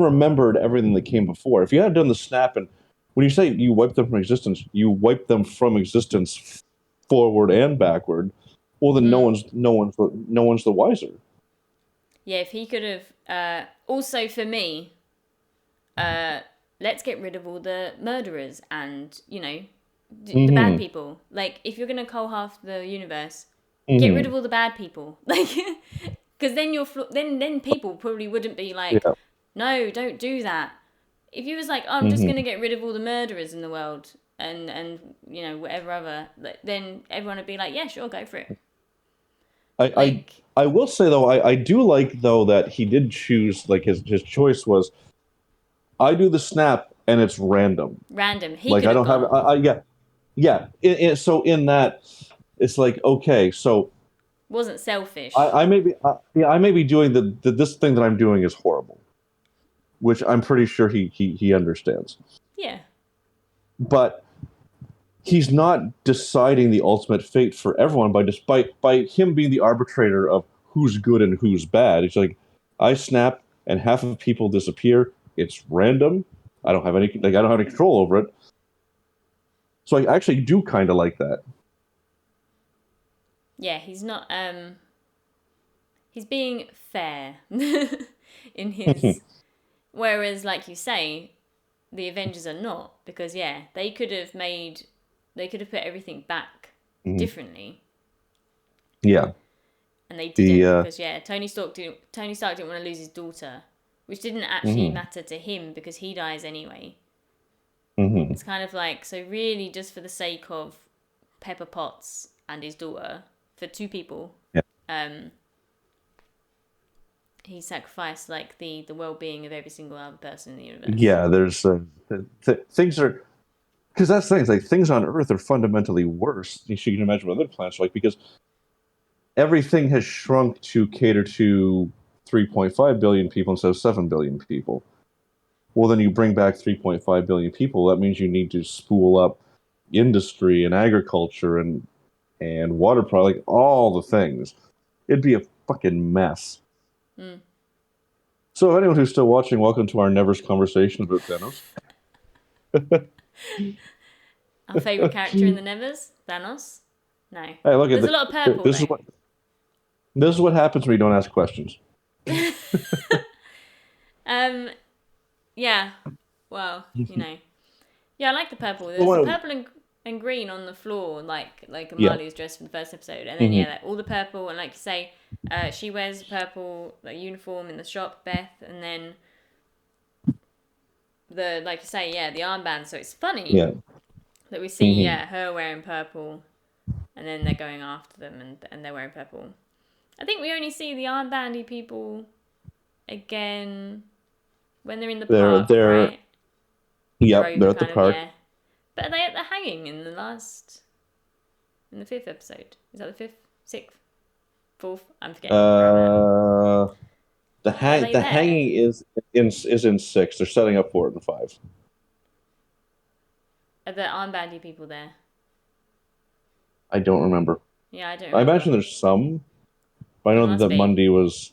remembered everything that came before. If you had done the snap, and when you say you wipe them from existence, you wipe them from existence forward and backward. Well, then no Mm. one's no one's no one's the wiser. Yeah, if he could have. Also, for me, let's get rid of all the murderers and the bad Hmm. people. Like, if you're gonna cull half the universe, get rid Hmm. of all the bad people. Like, because then then people probably wouldn't be like Yeah. no, don't do that. If you was like, oh, I'm just Mm-hmm. going to get rid of all the murderers in the world and whatever other, then everyone would be like, yeah, sure, go for it. I, I Like, I will say though, I do like though that he did choose like his choice was I do the snap and it's random. random. He Like could I have don't have gone. yeah. So in that, it's like okay, so Wasn't selfish. I may be I may be doing this thing that I'm doing is horrible, which I'm pretty sure he understands. Yeah. But he's not deciding the ultimate fate for everyone by him being the arbitrator of who's good and who's bad. He's like, I snap and half of people disappear. It's random. I don't have any control over it. So I actually do kind of like that. Yeah, he's not, he's being fair in his, whereas, like you say, the Avengers are not, because, yeah, they could have put everything back Mhm. differently. Yeah. And they The didn't because Tony Stark didn't want to lose his daughter, which didn't actually mhm, matter to him because he dies anyway. mhm. It's kind of like, so really just for the sake of Pepper Potts and his daughter, for two people, Yeah. um, he sacrificed like the well being of every single other person in the universe. Yeah, there's things are because that's the thing. It's like things on Earth are fundamentally worse. You can imagine what other planets are like because everything has shrunk to cater to 3.5 billion people instead of 7 billion people. Well, then you bring back 3.5 billion people. That means you need to spool up industry and agriculture and water product, like all the things. It'd be a fucking mess. Mm. So, anyone who's still watching, welcome to our Nevers conversation about Thanos. Our favourite character in the Nevers? Thanos? No. Hey, look at There's a lot of purple this is though. what happens when you don't ask questions. Um, yeah. Well, Yeah, I like the purple. There's the Well, purple and green on the floor, like yeah. Marley was dressed in the first episode, and then Hmm. yeah, like, all the purple, and like you say, she wears a purple like uniform in the shop, Beth, and then the like you say, yeah, the armband. So it's funny Yeah. that we see Hmm. her wearing purple, and then they're going after them, and they're wearing purple. I think we only see the armbandy people again when they're in the park, They're right? yep, they're Rover at the kind of, park. yeah. But they're hanging in the fifth episode. Is that the fifth, sixth, fourth? I'm forgetting where I'm at. Uh, Are they the there? hanging is in six. They're setting up for it in five. Are the armbandy people there? I don't remember. Yeah, I don't I remember. imagine there's some, but I There know must that be. Mundy was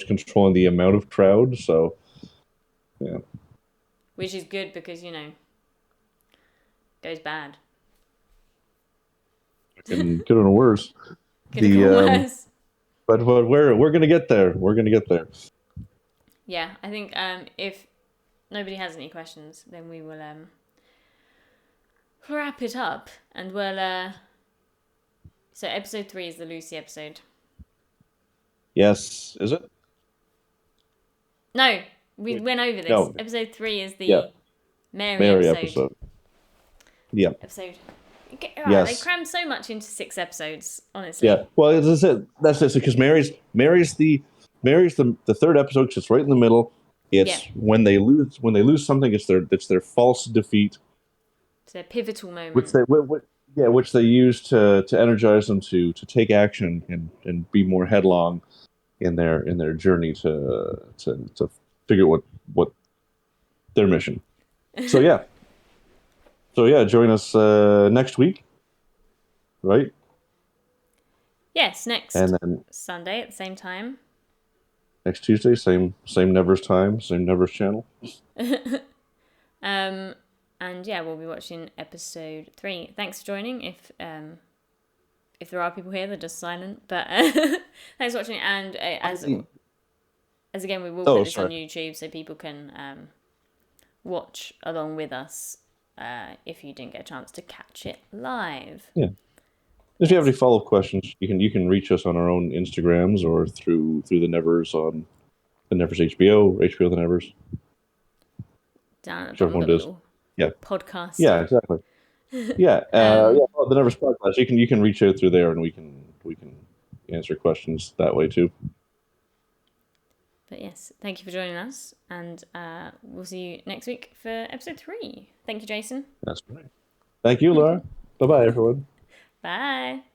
controlling the amount of crowd. So yeah, Which is good because, goes bad. and good or worse. Could have The gone worse. but we're gonna get there. We're gonna get there. Yeah, I think if nobody has any questions, then we will wrap it up. And we'll. So episode 3 is the Lucy episode. Yes, is it? No, we went over this. No, Episode 3 is yeah, the Mary Mary episode. episode. Yeah. Episode. They Yes. crammed so much into 6 episodes, honestly. Yeah. Well, that's it. That's it. Because Mary's the third episode. 'Cause it's right in the middle. Yeah. It's when they lose something. It's their false defeat, It's a pivotal which moment. which they use to energize them to take action and be more headlong in their journey to figure out what their mission. So yeah. So yeah, join us next week, right? Yes, next And then Sunday at the same time. next Tuesday, same Nevers time, same Nevers channel. And yeah, we'll be watching episode 3. Thanks for joining. If there are people here, they're just silent. But thanks for watching. And as again, we will put this on YouTube so people can watch along with us if you didn't get a chance to catch it live. Yeah. If you have any follow-up questions, you can reach us on our own Instagrams or through the Nevers on The Nevers HBO, HBO The Nevers. Down at the Which bottom of everyone the does. little Yeah. podcast. Yeah, exactly. Yeah. Well, The Nevers Podcast. You can reach out through there, and we can answer questions that way too. But yes, thank you for joining us, and we'll see you next week for episode 3. Thank you, Jason. That's right. Thank you, Laura. Bye-bye, everyone. Bye.